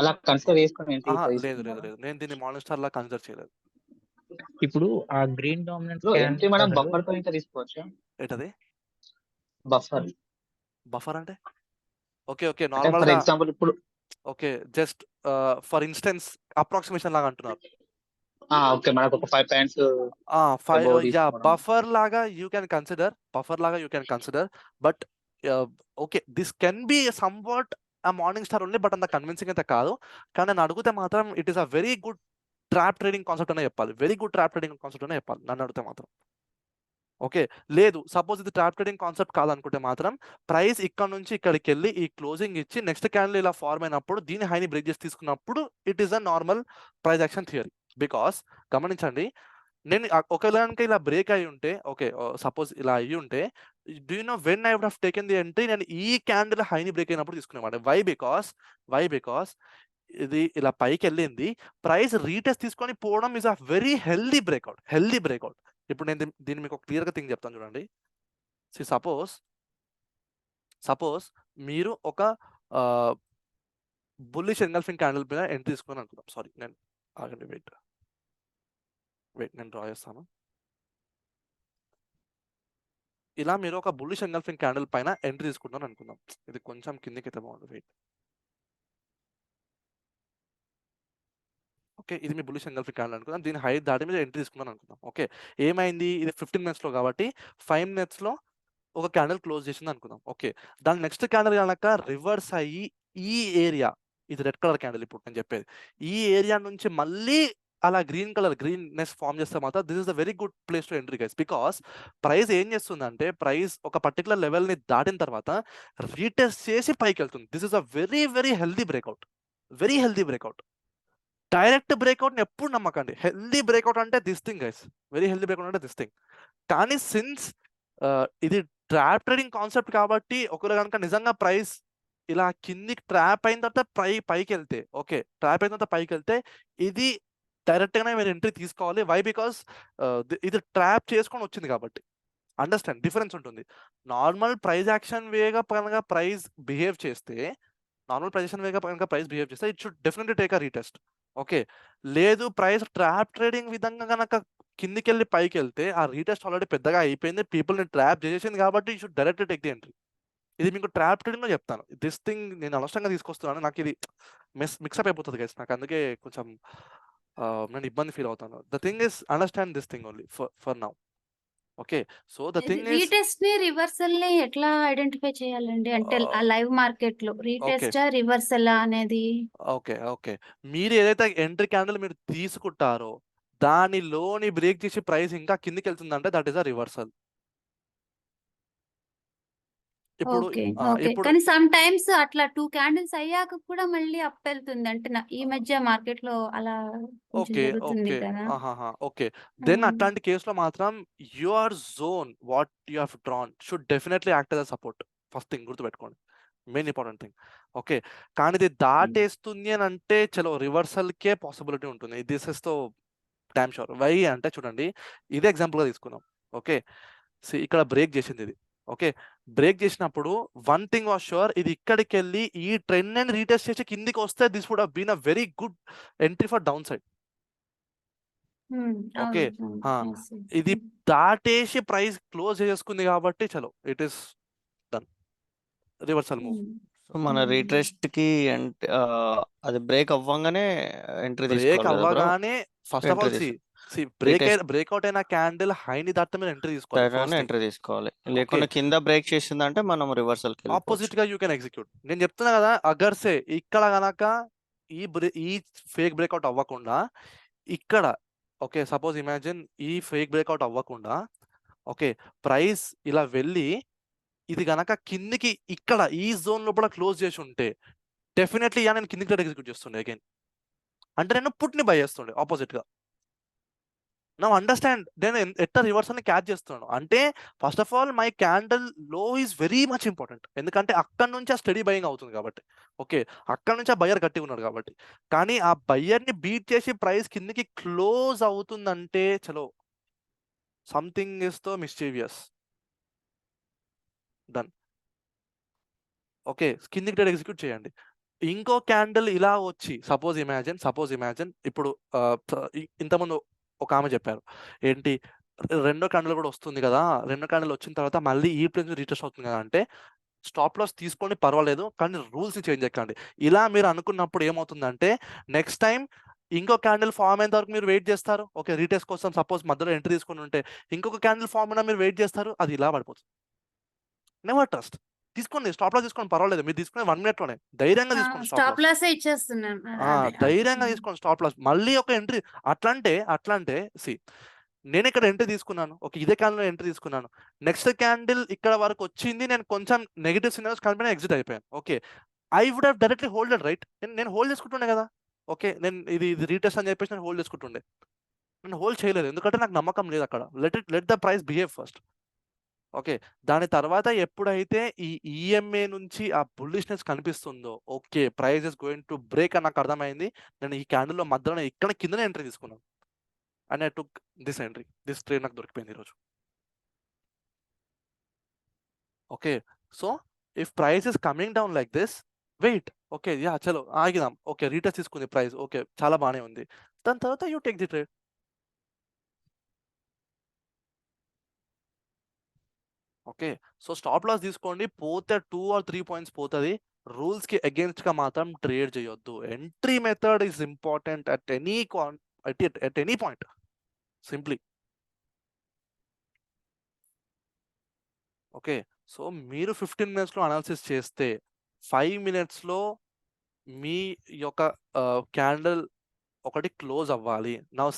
[SPEAKER 3] అలా కన్సిడర్ చేసుకుని entry
[SPEAKER 1] లేదు,
[SPEAKER 3] తీసుకున్నారా?
[SPEAKER 1] నేను దీన్ని మార్నింగ్ స్టార్ లా కన్సిడర్ చేయలేదు.
[SPEAKER 8] ఇప్పుడు ఆ గ్రీన్ డామినెంట్
[SPEAKER 3] బ్రో ఎంట్రీ మనం బఫర్ తో ఇంకా తీసుకోవచ్చా?
[SPEAKER 1] ఏంటది
[SPEAKER 3] బఫర్
[SPEAKER 1] అంటే? ఓకే
[SPEAKER 3] అంటే
[SPEAKER 1] నార్మల్
[SPEAKER 3] ఫర్
[SPEAKER 1] గా,
[SPEAKER 3] ఎగ్జాంపుల్ ఇప్పుడు
[SPEAKER 1] okay, just for instance approximation లాగా అంటున్నారు.
[SPEAKER 3] ఓకే మనకు ఒక 5 పాయింట్స్
[SPEAKER 1] బఫర్ లాగా you can consider, but okay, this can be somewhat ఆ మార్నింగ్ స్టార్ ఓన్లీ, బట్ అంత కన్విన్సింగ్ అయితే కాదు. కానీ నన్ను అడిగితే మాత్రం it is a very good trap trading concept అనే చెప్పాలి, నన్ను అడిగితే మాత్రం. ఓకే, లేదు సపోజ్ ఇది ట్రాప్ ట్రేడింగ్ కాన్సెప్ట్ కాదనుకుంటే మాత్రం ప్రైస్ ఇక్కడ నుంచి ఇక్కడికి వెళ్ళి ఈ క్లోజింగ్ ఇచ్చి నెక్స్ట్ క్యాండిల్ ఇలా ఫార్మ్ అయినప్పుడు దీని హైని బ్రేక్ చేసి తీసుకున్నప్పుడు it is a normal price action theory. Because గమనించండి, నేను ఒకవేళ ఇలా బ్రేక్ అయి ఉంటే, ఓకే సపోజ్ ఇలా అయ్యి ఉంటే, do you know when I would have taken the entry, నేను ఈ క్యాండిల్ హైని బ్రేక్ అయినప్పుడు తీసుకునేవాడు. వై బికాస్ ఇది ఇలా పైకి వెళ్ళింది, ప్రైస్ రీటెస్ట్ తీసుకొని పోవడం is a very healthy breakout. ఇప్పుడు నేను దీన్ని మీకు క్లియర్గా థింగ్ చెప్తాను చూడండి. సపోజ్ మీరు ఒక బుల్లిష్ ఎన్గల్ఫింగ్ క్యాండిల్ మీద ఎంట్రీ తీసుకుని అనుకుందాం. సారీ, నేను ఆగండి, వెయిట్ నేను డ్రా చేస్తాను. ఇలా మీరు ఒక బుల్లిష్ ఎన్గల్ఫింగ్ క్యాండిల్ పైన ఎంట్రీ తీసుకుంటాను అనుకుందాం. ఇది కొంచెం కిందికి అయితే బాగుంది, వెయిట్. ఓకే, ఇది మీ బుల్లిష్ ఎన్గల్ఫింగ్ క్యాండిల్ అనుకుందాం, దీని హై దాటి మీద ఎంట్రీ తీసుకున్నాను అనుకుందాం. ఓకే, ఏమైంది, ఇది 15 minutes లో కాబట్టి 5 minutes లో ఒక క్యాండిల్ క్లోజ్ చేసింది అనుకుందాం. ఓకే, దాని నెక్స్ట్ క్యాండిల్ కనుక రివర్స్ అయ్యి ఈ ఏరియా, ఇది రెడ్ కలర్ క్యాండిల్ ఇప్పుడు నేను చెప్పేది, ఈ ఏరియా నుంచి మళ్ళీ అలా గ్రీన్నెస్ ఫామ్ చేస్తే మాత్రం this is a very good place to entry guys. Because price ఏం చేస్తుందంటే, ప్రైస్ ఒక పర్టికులర్ లెవెల్ని దాటిన తర్వాత రీటెస్ట్ చేసి పైకి వెళ్తుంది. This is a very very healthy breakout. Direct బ్రేక్అవుట్ని ఎప్పుడు నమ్మకండి. హెల్దీ బ్రేక్అవుట్ అంటే this thing guys, very healthy breakout అంటే దిస్ థింగ్. కానీ సిన్స్ ఇది ట్రాప్ ట్రేడింగ్ కాన్సెప్ట్ కాబట్టి, ఒకవేళ కనుక నిజంగా ప్రైస్ ఇలా కిందికి ట్రాప్ అయిన తర్వాత పైకి వెళ్తే, ఇది డైరెక్ట్గానే మీరు ఎంట్రీ తీసుకోవాలి. వై బికాస్ ఇది ట్రాప్ చేసుకొని వచ్చింది కాబట్టి. అండర్స్టాండ్, డిఫరెన్స్ ఉంటుంది. నార్మల్ ప్రైస్ యాక్షన్ వేగా కనుక ప్రైస్ బిహేవ్ చేస్తే, it should definitely take a retest. Okay, లేదు ప్రైస్ ట్రాప్ ట్రేడింగ్ విధంగా కనుక కిందికి వెళ్ళి పైకి వెళ్తే, ఆ రీటెస్ట్ ఆల్రెడీ పెద్దగా అయిపోయింది, పీపుల్ని ట్రాప్ చేసేసింది కాబట్టి you should direct take the entry. ఇది మీకు ట్రాప్ ట్రేడింగ్ లో చెప్తాను. దిస్ థింగ్ నేను అనవసరంగా తీసుకొస్తున్నాను, నాకు ఇది మిక్సప్ అయిపోతుంది గైస్, నాకు అందుకే కొంచెం నేను ఇబ్బంది ఫీల్ అవుతాను. The thing is understand this thing only for now. Okay. So the thing is
[SPEAKER 6] retest ని రివర్సల్ ని ఎట్లా ఐడెంటిఫై చేయాలండి? అంటే ఆ లైవ్ మార్కెట్ లో
[SPEAKER 1] ఓకే.
[SPEAKER 6] రీటెస్టా రివర్సల్ అనేది?
[SPEAKER 1] ఓకే. మీరు ఏదైతే ఎంట్రీ క్యాండిల్ మీరు తీసుకుంటారో దానిలోని బ్రేక్ చేసి ప్రైస్ ఇంకా కిందికెళ్తుందంటే దట్ ఈస్ అ రివర్సల్. ఇప్పుడు
[SPEAKER 6] ఓకే.
[SPEAKER 1] ఇప్పుడు
[SPEAKER 6] కానీ సమ్ టైమ్స్ అట్లా 2 క్యాండిల్స్ అయ్యాక కూడా మళ్ళీ అప్ వెళ్తుంది. అంటే ఈ మధ్య మార్కెట్ లో అలా కొంచెం జరుగుతుంది కదా!
[SPEAKER 1] ఓకే. దెన్
[SPEAKER 6] హ్మ్.
[SPEAKER 1] అట్లాంటి కేసులో మాత్రం your zone what you have drawn should definitely act as a support. First thing గుర్తుపెట్టుకోండి. Main important thing. ఓకే. కానీ ఇది దాటేస్తుంది అని అంటే చలో రివర్సల్‌కే పాసిబిలిటీ ఉంటుంది. This is the damn sure. Why అంటే చూడండి, ఇదే ఎగ్జాంపుల్‌గా తీసుకుందాం. ఓకే. ఇక్కడ బ్రేక్ చేసింది ఇది. ఓకే. బ్రేక్ చేసినప్పుడు వన్ థింగ్ వాస్ ష్యూర్, ఇది ఇక్కడికెళ్ళి ఈ ట్రెండ్‌ని రీటెస్ట్ చేసి కిందికి వస్తే this would have been a very good entry for down side. Okay.
[SPEAKER 6] అవును. యెస్.
[SPEAKER 1] ఇది దాటేసి ప్రైస్ క్లోజ్ చేసుకుంది కాబట్టి చలో it is done. Reversal move.
[SPEAKER 4] So మన రీట్రెస్ట్ కి అది బ్రేక్ అవ్వంగానే ఎంట్రీ
[SPEAKER 1] బ్రేక్
[SPEAKER 4] తీసుకోవాలి కదా బ్రో?
[SPEAKER 1] అవ్వగానే first of all
[SPEAKER 4] entry
[SPEAKER 1] breakout అయిన క్యాండిల్ హైని దాటితే మీరు ఎంట్రీ తీసుకోవాలి. ఫస్ట్ థింగ్
[SPEAKER 4] ఎంట్రీ తీసుకోవాలి. లేకుండా కింద బ్రేక్ చేసిందంటే మనం రివర్సల్ కి
[SPEAKER 1] ఆపోజిట్
[SPEAKER 4] వెళ్ళిపోవచ్చు.
[SPEAKER 1] గా యూ కెన్ ఎగ్జిక్యూట్. నేను చెప్తున్నా కదా, అగర్సే ఇక్కడ గనక ఈ ఫేక్ బ్రేక్అవుట్ అవ్వకుండా ఇక్కడ ఓకే, సపోజ్ ఇమాజిన్ ఈ ఫేక్ బ్రేక్అవుట్ అవ్వకుండా ఓకే ప్రైస్ ఇలా వెళ్ళి ఇది గనక కిందికి ఇక్కడ ఈ జోన్ లోపల క్లోజ్ చేసి ఉంటే డెఫినెట్లీ నేను కిందికి ఎగ్జిక్యూట్ చేస్తుండే అగైన్. అంటే నేను పుట్ని బై చేస్తుండే ఆపోజిట్ గా. నా అండర్స్టాండ్ నేను ఎట్లా రివర్సల్ ని క్యాచ్ చేస్తున్నాను అంటే first of all my candle లో ఈజ్ వెరీ మచ్ ఇంపార్టెంట్. ఎందుకంటే అక్కడ నుంచి ఆ స్టడీ బయింగ్ అవుతుంది కాబట్టి. ఓకే, అక్కడ నుంచి ఆ బయ్యర్ గట్టిగా ఉన్నాడు కాబట్టి. కానీ ఆ బయ్యర్ ని బీట్ చేసి ప్రైస్ కిందికి క్లోజ్ అవుతుందంటే చలో సంథింగ్ ఇస్ తో మిస్చీవియస్. డన్. ఓకే, కిందికి డైరెక్ట్ ఎగ్జిక్యూట్ చేయండి. ఇంకో క్యాండిల్ ఇలా వచ్చి సపోజ్ ఇమాజిన్ ఇప్పుడు ఇంతకుముందు ఒక ఆమె చెప్పారు ఏంటి, రెండో క్యాండిల్ కూడా వస్తుంది కదా, రెండో క్యాండిల్ వచ్చిన తర్వాత మళ్ళీ ఈ ప్లేస్ రీటెస్ట్ అవుతుంది కదా అంటే స్టాప్ లాస్ తీసుకోండి పర్వాలేదు, కానీ రూల్స్ ని చేంజ్ చేయకండి. ఇలా మీరు అనుకున్నప్పుడు ఏమవుతుందంటే నెక్స్ట్ టైం ఇంకో క్యాండిల్ ఫామ్ అయిన వరకు మీరు వెయిట్ చేస్తారు. ఓకే, రీటెస్ట్ కోసం సపోజ్ మధ్యలో ఎంట్రీ తీసుకొని ఉంటే ఇంకొక క్యాండిల్ ఫామ్ అయినా మీరు వెయిట్ చేస్తారు, అది ఇలా పడిపోతుంది. Never trust. తీసుకోండి, స్టాప్ లాస్ తీసుకోండి పర్వాలేదు, మీరు తీసుకునే 1 minute లోనే ధైర్యంగా తీసుకోండి
[SPEAKER 6] స్టాప్ లాస్ ఇచ్చేస్తున్నాను.
[SPEAKER 1] ధైర్యంగా తీసుకోండి స్టాప్ లాస్. మళ్ళీ ఒక ఎంట్రీ అట్లంటే నేను ఇక్కడ ఎంట్రీ తీసుకున్నాను, ఓకే ఇదే క్యాండిల్ ఎంట్రీ తీసుకున్నాను, నెక్స్ట్ క్యాండిల్ ఇక్కడ వరకు వచ్చింది, నేను కొంచెం నెగిటివ్ సిగ్నల్స్ కనిపిన ఎగ్జిట్ అయిపోయాను. Okay, I would have directly holded right. నేను హోల్డ్ చేసుకుంటుండే కదా. ఓకే, నేను ఇది రీటెస్ట్ అని చెప్పేసి నేను హోల్డ్ చేసుకుంటుండే. నేను హోల్డ్ చేయలేదు ఎందుకంటే నాకు నమ్మకం లేదు అక్కడ. Let the price behave first. Okay, దాని తర్వాత ఎప్పుడైతే ఈ ఈఎంఏ నుంచి ఆ బుల్లిష్నెస్ కనిపిస్తుందో okay price is going to break అని నాకు అర్థమైంది. నేను ఈ క్యాండిల్లో మధ్యలో ఇక్కడ కిందనే ఎంట్రీ తీసుకున్నాను and I took this entry. This trade నాకు దొరికిపోయింది ఈరోజు. Okay, so if price is coming down like this wait. Okay yeah చలో ఆగిదాం. ఓకే రీటెస్ట్ తీసుకుంది ప్రైస్, ఓకే చాలా బాగానే ఉంది. దాని తర్వాత you take the trade. Okay, so stop loss తీసుకోండి, పోతే 2 or 3 points పోతుంది. రూల్స్ కి అగేన్స్ట్ గా మాత్రం ట్రేడ్ చేయొద్దు. Entry method is important at any point simply. Okay, so మీరు 15 minutes లో అనాలిసిస్ చేస్తే 5 minutes లో మీ యొక్క క్యాండిల్ ఒకటి క్లోజ్ అవ్వాలి. నౌ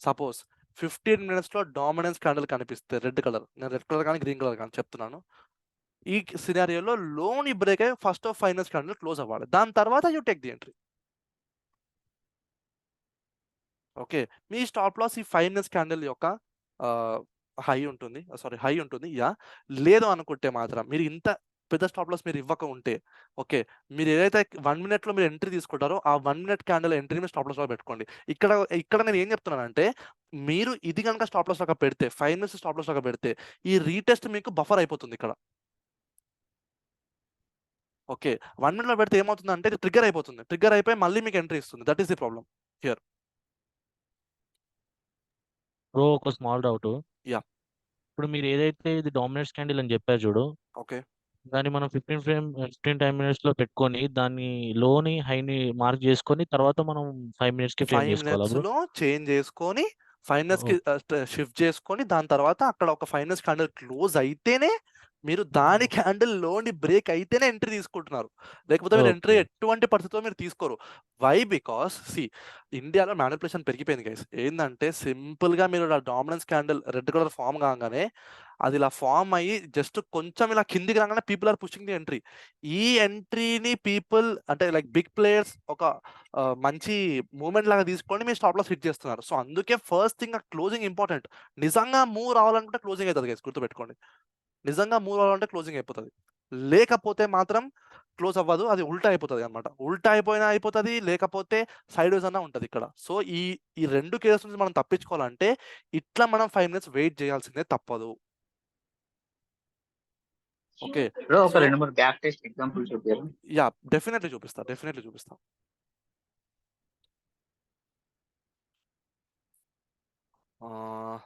[SPEAKER 1] సపోజ్ 15 minutes లో డామినెన్స్ క్యాండిల్ కనిపిస్తే రెడ్ కలర్, నేను రెడ్ కలర్ కానీ గ్రీన్ కలర్ కానీ చెప్తున్నాను, ఈ సినారియోలో లోని బ్రేక్ అయ్యి first of 5 minutes candle close అవ్వాలి. దాని తర్వాత you take the entry. Okay, మీ స్టాప్ లాస్ ఈ 5 minutes క్యాండిల్ యొక్క హై ఉంటుంది యా. లేదు అనుకుంటే మాత్రం మీరు ఇంత పెద్ద స్టాప్ లాస్ మీరు ఇవ్వక ఉంటే ఓకే, మీరు ఏదైతే 1 minute లో మీరు ఎంట్రీ తీసుకుంటారో ఆ 1 minute క్యాండిల్ ఎంట్రీ మీరు స్టాప్ లాస్ లో పెట్టుకోండి. ఇక్కడ నేను ఏం చెప్తున్నానంటే మీరు ఇది కనుక స్టాప్ లాస్ లాగా పెడితే 5 minutes స్టాప్ లాస్ లాగా పెడితే ఈ రీటెస్ట్ మీకు బఫర్ అయిపోతుంది ఇక్కడ. ఓకే, 1 minute లో పెడితే ఏమవుతుందంటే ఇది ట్రిగ్గర్ అయిపోతుంది, ట్రిగ్గర్ అయిపోయి మళ్ళీ మీకు ఎంట్రీ ఇస్తుంది. That is the problem here.
[SPEAKER 7] Bro ఒక స్మాల్ డౌట్.
[SPEAKER 1] యా.
[SPEAKER 7] ఇప్పుడు మీరు ఏదైతే ఇది డామినేట్స్ క్యాండిల్ అని చెప్పారు చూడు,
[SPEAKER 1] ఓకే,
[SPEAKER 7] దాన్ని మనం 15 time minutes లో పెట్టుకొని దాన్ని లోని హైని మార్క్ చేసుకొని తర్వాత మనం 5 minutes కి ఫ్రేమ్
[SPEAKER 1] 5
[SPEAKER 7] చేసుకోవాలా
[SPEAKER 1] minutes
[SPEAKER 7] బ్రో?
[SPEAKER 1] లో చేంజ్ చేసుకొని ఫైనల్స్ కి షిఫ్ట్ చేసుకొని దాని తర్వాత అక్కడ ఒక ఫైనల్స్ క్యాండిల్ క్లోజ్ అయితేనే మీరు దాని క్యాండిల్ లోని బ్రేక్ అయితేనే ఎంట్రీ తీసుకుంటున్నారు, లేకపోతే మీరు ఎంట్రీ
[SPEAKER 5] Okay.
[SPEAKER 1] ఎటువంటి పరిస్థితుల్లో మీరు తీసుకోరు. వై? బికాస్ ఇండియాలో మ్యానిపులేషన్ పెరిగిపోయింది గైస్. ఏంటంటే సింపుల్ గా మీరు dominance candle red colour form కాగానే అది ఇలా ఫామ్ అయ్యి జస్ట్ కొంచెం ఇలా కిందికి రాగానే people are pushing the entry. ఈ ఎంట్రీని పీపుల్ అంటే లైక్ బిగ్ ప్లేయర్స్ ఒక మంచి మూమెంట్ లాగా తీసుకొని మీరు స్టాప్ లాస్ హిట్ చేస్తున్నారు. సో అందుకే ఫస్ట్ థింగ్ క్లోజింగ్ ఇంపార్టెంట్. నిజంగా మూవ్ రావాలనుకుంటే క్లోజింగ్ అవుతుంది గైస్, గుర్తుపెట్టుకోండి. నిజంగా మూవ్ రావాలంటే క్లోజింగ్ అయిపోతుంది, లేకపోతే మాత్రం క్లోజ్ అవ్వదు, అది ఉల్టా అయిపోతుంది అనమాట. ఉల్టా అయిపోయినా అయిపోతుంది, లేకపోతే సైడ్ వేస్ అన్నా ఉంటుంది ఇక్కడ. సో ఈ రెండు కేసెస్ నుంచి మనం తప్పించుకోవాలంటే ఇట్లా మనం 5 minutes వెయిట్ చేయాల్సిందే, తప్పదు. ఓకే,
[SPEAKER 3] బ్రో ఒక
[SPEAKER 1] సో
[SPEAKER 3] 2-3 బ్యాక్ టెస్ట్ ఎగ్జాంపుల్ చూపారు.
[SPEAKER 1] యా డెఫినెట్లీ చూపిస్తా.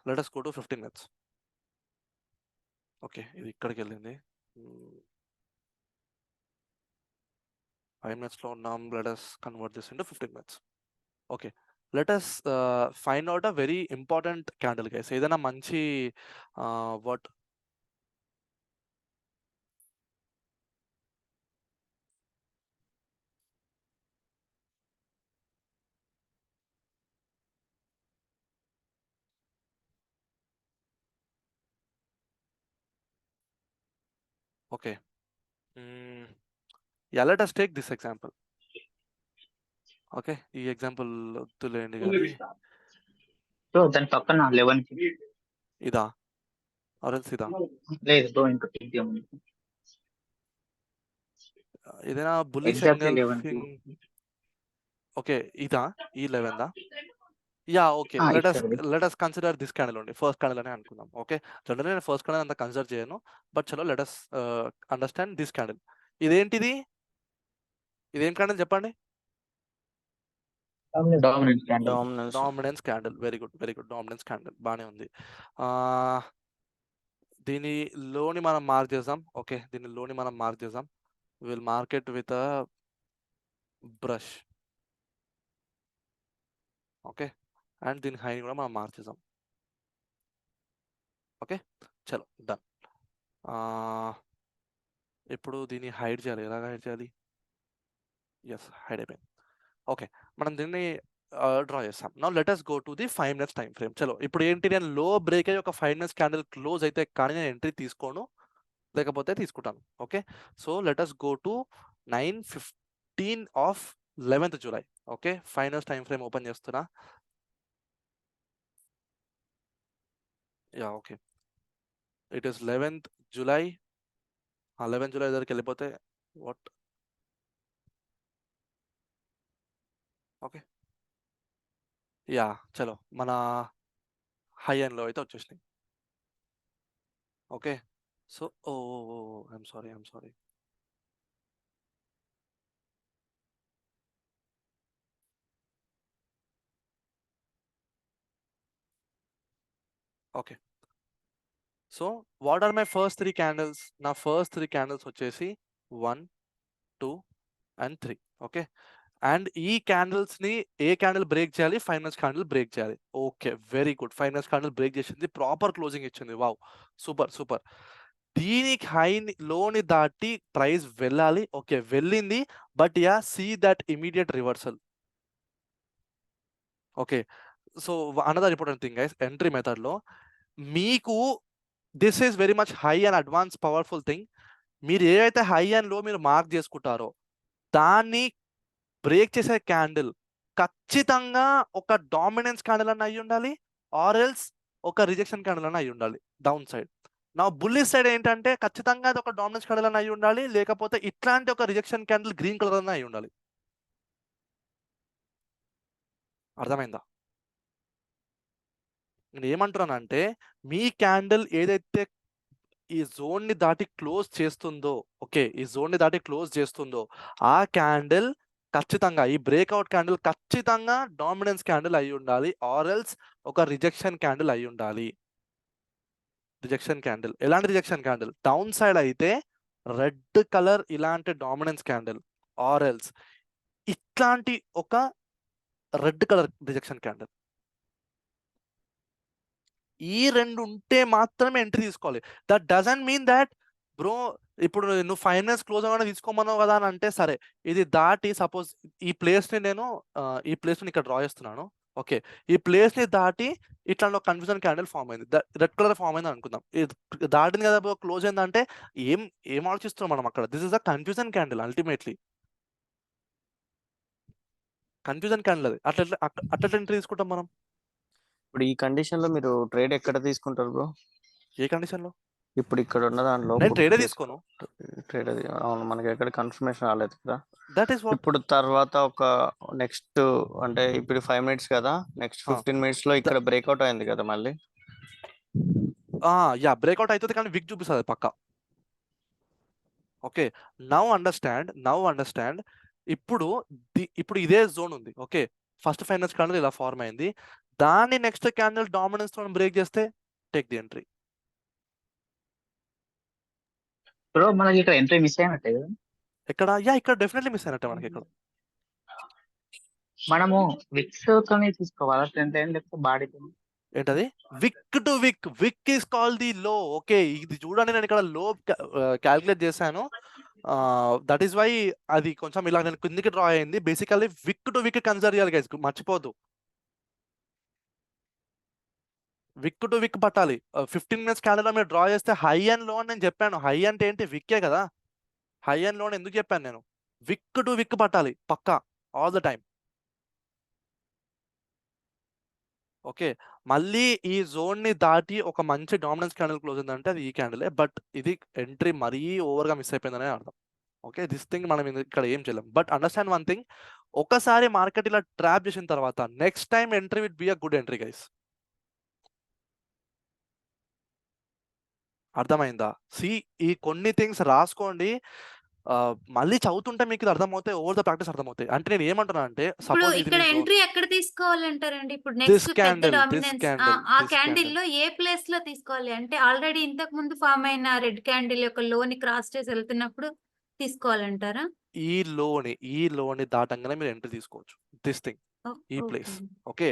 [SPEAKER 1] Let us go to 15 minutes. Okay, ఇది ఇక్కడికి వెళ్ళింది. 5 minutes లో ఉన్నాం. Let us convert this into 15 minutes. Okay, let us find out a very important candle guys. ఏదైనా మంచి what okay, yeah let us take this example. Okay, ఈ example వద్దులేండి కానీ
[SPEAKER 3] బ్రో దాని పక్కన 11 కి
[SPEAKER 1] ఇదా ఆరెల్స్ ఇదా
[SPEAKER 3] లేదు బ్రో, ఇంకా TTM
[SPEAKER 1] ఏదైనా బుల్లిష్
[SPEAKER 3] ఎగ్జాక్ట్లీ
[SPEAKER 1] యాంగిల్
[SPEAKER 3] 11 కి.
[SPEAKER 1] ఓకే, ఇదా ఈ 11 దా? Yeah okay, let us consider this candle only. First candle అనే అనుకుందాం. ఓకే, జనరల్లీ నేను ఫస్ట్ క్యాండిల్ అంతా కన్సిడర్ చేయను, బట్ చలో let us understand this candle. ఇదేంటిది? ఇదేం క్యాండిల్ చెప్పండి?
[SPEAKER 3] Dominance candle.
[SPEAKER 1] Dominance candle. Very good dominance candle బానే ఉంది. దీని లోని మనం మార్క్ చేద్దాం. ఓకే, దీని లోని మనం మార్క్ చేద్దాం. Will market with a brush. Okay, and దీని హైని కూడా మనం మార్క్ చేద్దాం. ఓకే, చలో డన్. ఇప్పుడు దీన్ని హైడ్ చేయాలి. ఎలాగ హైడ్ చేయాలి? ఎస్, హైడ్ అయిపోయింది. ఓకే, మనం దీన్ని డ్రా చేస్తాం. Now let us go to the 5 minutes time frame. చలో ఇప్పుడు ఏంటి, నేను లో బ్రేక్ అయ్యి ఒక 5 minutes క్యాండిల్ క్లోజ్ అయితే కానీ నేను ఎంట్రీ తీసుకోను, లేకపోతే తీసుకుంటాను. Okay, so let us go to 9:15 of 11th July. Okay, 5 minutes time frame open చేస్తున్నా. Yeah okay, it is 11th July. 11th July దగ్గరికి వెళ్ళిపోతే వాట్? ఓకే, యా చలో మన హై అండ్ లో అయితే వచ్చేసినాయి. Okay, so I'm sorry. Okay, so what are my first 3 candles? నా first 3 candles వచ్చేసి 1, 2 and 3. Okay, and ఈ క్యాండిల్స్ ని ఏ క్యాండిల్ బ్రేక్ చేయాలి? 5 minutes క్యాండిల్ బ్రేక్ చేయాలి. Okay, very good. 5 minutes candle break చేసింది, ప్రాపర్ క్లోజింగ్ ఇచ్చింది. Wow, super. దీనికి హై లోని దాటి ప్రైస్ వెళ్ళాలి. ఓకే, వెళ్ళింది, but yeah see that immediate reversal. Okay, so another important thing guys, entry method లో మీకు this is very much high and advance powerful thing. మీరు ఏదైతే హై అండ్ లో మీరు మార్క్ చేసుకుంటారో దాన్ని బ్రేక్ చేసే క్యాండిల్ ఖచ్చితంగా ఒక డామినెన్స్ క్యాండిల్ అన్న అయి ఉండాలి, ఆర్ ఎల్స్ ఒక రిజెక్షన్ క్యాండిల్ అన్న అయి ఉండాలి డౌన్ సైడ్. నా బుల్లిష్ సైడ్ ఏంటంటే ఖచ్చితంగా అది ఒక డామినెన్స్ క్యాండిల్ అన్న అయి ఉండాలి, లేకపోతే ఇట్లాంటి ఒక రిజెక్షన్ క్యాండిల్ గ్రీన్ కలర్ అన్న అయి ఉండాలి. అర్థమైందా? నేను ఏమంటున్నానంటే మీ క్యాండిల్ ఏదైతే ఈ జోన్ ని దాటి క్లోజ్ చేస్తుందో, ఓకే, ఈ జోన్ ని దాటి క్లోజ్ చేస్తుందో ఆ క్యాండిల్ ఖచ్చితంగా, ఈ బ్రేక్అవుట్ క్యాండిల్ ఖచ్చితంగా డామినెన్స్ క్యాండిల్ అయి ఉండాలి, ఆర్ ఎల్స్ ఒక రిజెక్షన్ క్యాండిల్ అయి ఉండాలి. Rejection candle. ఎలాంటి రిజెక్షన్ క్యాండిల్? డౌన్ సైడ్ అయితే రెడ్ కలర్ ఇలాంటి డామినెన్స్ క్యాండిల్, ఆర్ ఎల్స్ ఇట్లాంటి ఒక రెడ్ కలర్ రిజెక్షన్ క్యాండిల్. ఈ 2 ఉంటే మాత్రమే ఎంట్రీ తీసుకోవాలి. That doesn't mean that bro ఇప్పుడు నువ్వు 5 మినిట్స్ క్లోజ్ అవ్వగానే తీసుకోమన్నావు కదా అని అంటే సరే, ఇది దాటి సపోజ్ ఈ ప్లేస్ని నేను ఈ ప్లేస్ని ఇక్కడ డ్రా చేస్తున్నాను. ఓకే, ఈ ప్లేస్ని దాటి ఇట్లా కన్ఫ్యూజన్ క్యాండిల్ ఫామ్ అయింది, రెడ్ కలర్ ఫామ్ అయింది అనుకుందాం. ఇది దాటింది కదా క్లోజ్ అయిందంటే ఏం ఆలోచిస్తున్నాం మనం అక్కడ? This is a confusion candle ultimately. Confusion candle అది. అట్లా ఎంట్రీ తీసుకుంటాం మనం.
[SPEAKER 4] ఇప్పుడు ఈ కండిషన్ లో మీరు ట్రేడ్ ఎక్కడ తీసుకుంటారు బ్రో?
[SPEAKER 1] ఏ కండిషన్ లో?
[SPEAKER 4] ఇప్పుడు ఇక్కడ ఉన్న దాంట్లో
[SPEAKER 1] నేను ట్రేడే తీసుకోను.
[SPEAKER 4] ట్రేడ్ అది అవును, మనకి ఎక్కడ కన్ఫర్మేషన్ రాలేదు కదా.
[SPEAKER 1] That is what.
[SPEAKER 4] ఇప్పుడు తర్వాత ఒక నెక్స్ట్ అంటే ఇప్పుడు 5 మినిట్స్ కదా, నెక్స్ట్ 15 మినిట్స్ లో ఇక్కడ బ్రేక్అవుట్ అయింది కదా మళ్ళీ.
[SPEAKER 1] యా, బ్రేక్అవుట్ అవుతుంది కానీ విక్ చూపిస్తుంది పక్క. Okay, now understand. ఇప్పుడు ఇదే జోన్ ఉంది. ఓకే, ఫస్ట్ 5 మినిట్స్ క్యాండిల్ ఇలా ఫార్మ్ అయింది. దాన్ని నెక్స్ట్ క్యాండిల్ డామినెన్స్ తో బ్రేక్ చేస్తే టేక్ ది ఎంట్రీ.
[SPEAKER 3] బ్రో మనకి ఇక్కడ ఎంట్రీ మిస్ అయినట్టే కదా.
[SPEAKER 1] ఇక్కడ డెఫినెట్లీ మిస్ అయినట్టే మనకి. ఇక్కడ
[SPEAKER 3] మనము విక్స్ తోనే తీసుకోవాలా, ట్రెండ్ లైన్ లేకపోతే బాడీతో?
[SPEAKER 1] ఏంటది? విక్ టు విక్ ఈస్ కాల్ ది లో. ఓకే, ఇది చూడండి, నేను ఇక్కడ లో క్యాల్కులేట్ చేశాను. దట్ ఈస్ వై అది కొంచెం ఇలా నేను కిందికి డ్రా అయింది. బేసికల్లీ విక్ టు విక్ కన్సిడర్ చేయాలి గైస్, మర్చిపోద్దు. విక్ టు విక్ పట్టాలి. 15 మినిట్స్ క్యాండిల్ మీరు డ్రా చేస్తే హై అండ్ లో అని నేను చెప్పాను. హై అంటే ఏంటి? విక్కే కదా. హై అండ్ లో ఎందుకు చెప్పాను నేను? విక్ టు విక్ పట్టాలి పక్కా, ఆల్ ద టైమ్. ఓకే, మళ్ళీ ఈ జోన్ ని దాటి ఒక మంచి డామినెన్స్ క్యాండిల్ క్లోజ్ అయిందంటే అది ఈ క్యాండిలే. బట్ ఇది ఎంట్రీ మరీ ఓవర్గా మిస్ అయిపోయిందనే అర్థం. ఓకే, దిస్ థింగ్ మనం ఇక్కడ ఏం చేయలేం. బట్ అండర్స్టాండ్ వన్ థింగ్, ఒకసారి మార్కెట్ ఇలా ట్రాప్ చేసిన తర్వాత next time entry will be a good entry guys. అర్థమైందా? ఈ కొన్ని థింగ్స్ రాసుకోండి. మళ్ళీ చదువుతుంటే మీకు ఇది అర్థమవుతాయి, ఓవర్ ద ప్రాక్టీస్ అర్థమవుతాయి. అంటే నేను ఏమంటున్నా అంటే
[SPEAKER 6] ఇప్పుడు
[SPEAKER 1] సపోజ్
[SPEAKER 6] ఇక్కడ ఎంట్రీ ఎక్కడ తీసుకోవాలంటారండి? ఇప్పుడు
[SPEAKER 1] దిస్
[SPEAKER 6] నెక్స్ట్ పెద్ద
[SPEAKER 1] క్యాండిల్
[SPEAKER 6] డామినెన్స్ ఆ
[SPEAKER 1] దిస్
[SPEAKER 6] క్యాండిల్
[SPEAKER 1] క్యాండిల్
[SPEAKER 6] లో ఏ ప్లేస్ లో తీసుకోవాలి? అంటే ఆల్రెడీ ఇంతకు ముందు ఫామ్ అయిన రెడ్ క్యాండిల్ యొక్క లోని క్రాస్ చేసి వెళ్తున్నప్పుడు తీసుకోవాలంటారా?
[SPEAKER 1] ఈ లోని దాటంగానే మీరు ఎంట్రీ తీసుకోవచ్చు. దిస్ థింగ్, ఈ ప్లేస్. ఓకే,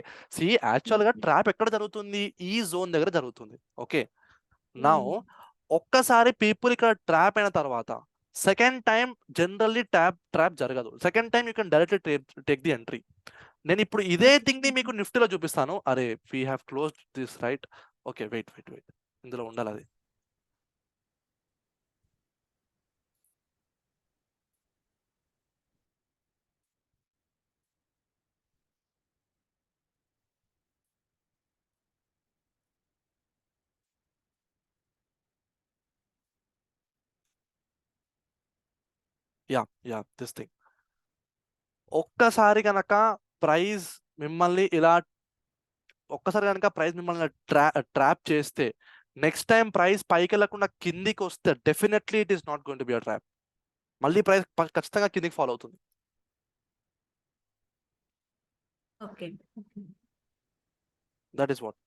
[SPEAKER 1] యాక్చువల్ గా ట్రాప్ ఎక్కడ జరుగుతుంది? ఈ జోన్ దగ్గర జరుగుతుంది. ఓకే, నౌ ఒక్కసారి పీపుల్ ఇక్కడ ట్రాప్ అయిన తర్వాత సెకండ్ టైం జనరల్లీ ట్రాప్ జరగదు. Second time you can directly take the entry. నేను ఇప్పుడు ఇదే థింగ్ ని మీకు నిఫ్టీలో చూపిస్తాను. అరే we have closed this right. Okay, wait ఇందులో ఉండాలి అది. Yeah this thing. ఒక్కసారి కనుక ప్రైస్ మిమ్మల్ని ట్రాప్ చేస్తే నెక్స్ట్ టైం ప్రైస్ పైకి వెళ్ళకుండా కిందికి వస్తే definitely it is not going to be a trap. మళ్ళీ ప్రైస్ ఖచ్చితంగా కిందికి ఫాలో అవుతుంది.
[SPEAKER 6] Okay,
[SPEAKER 1] that is what.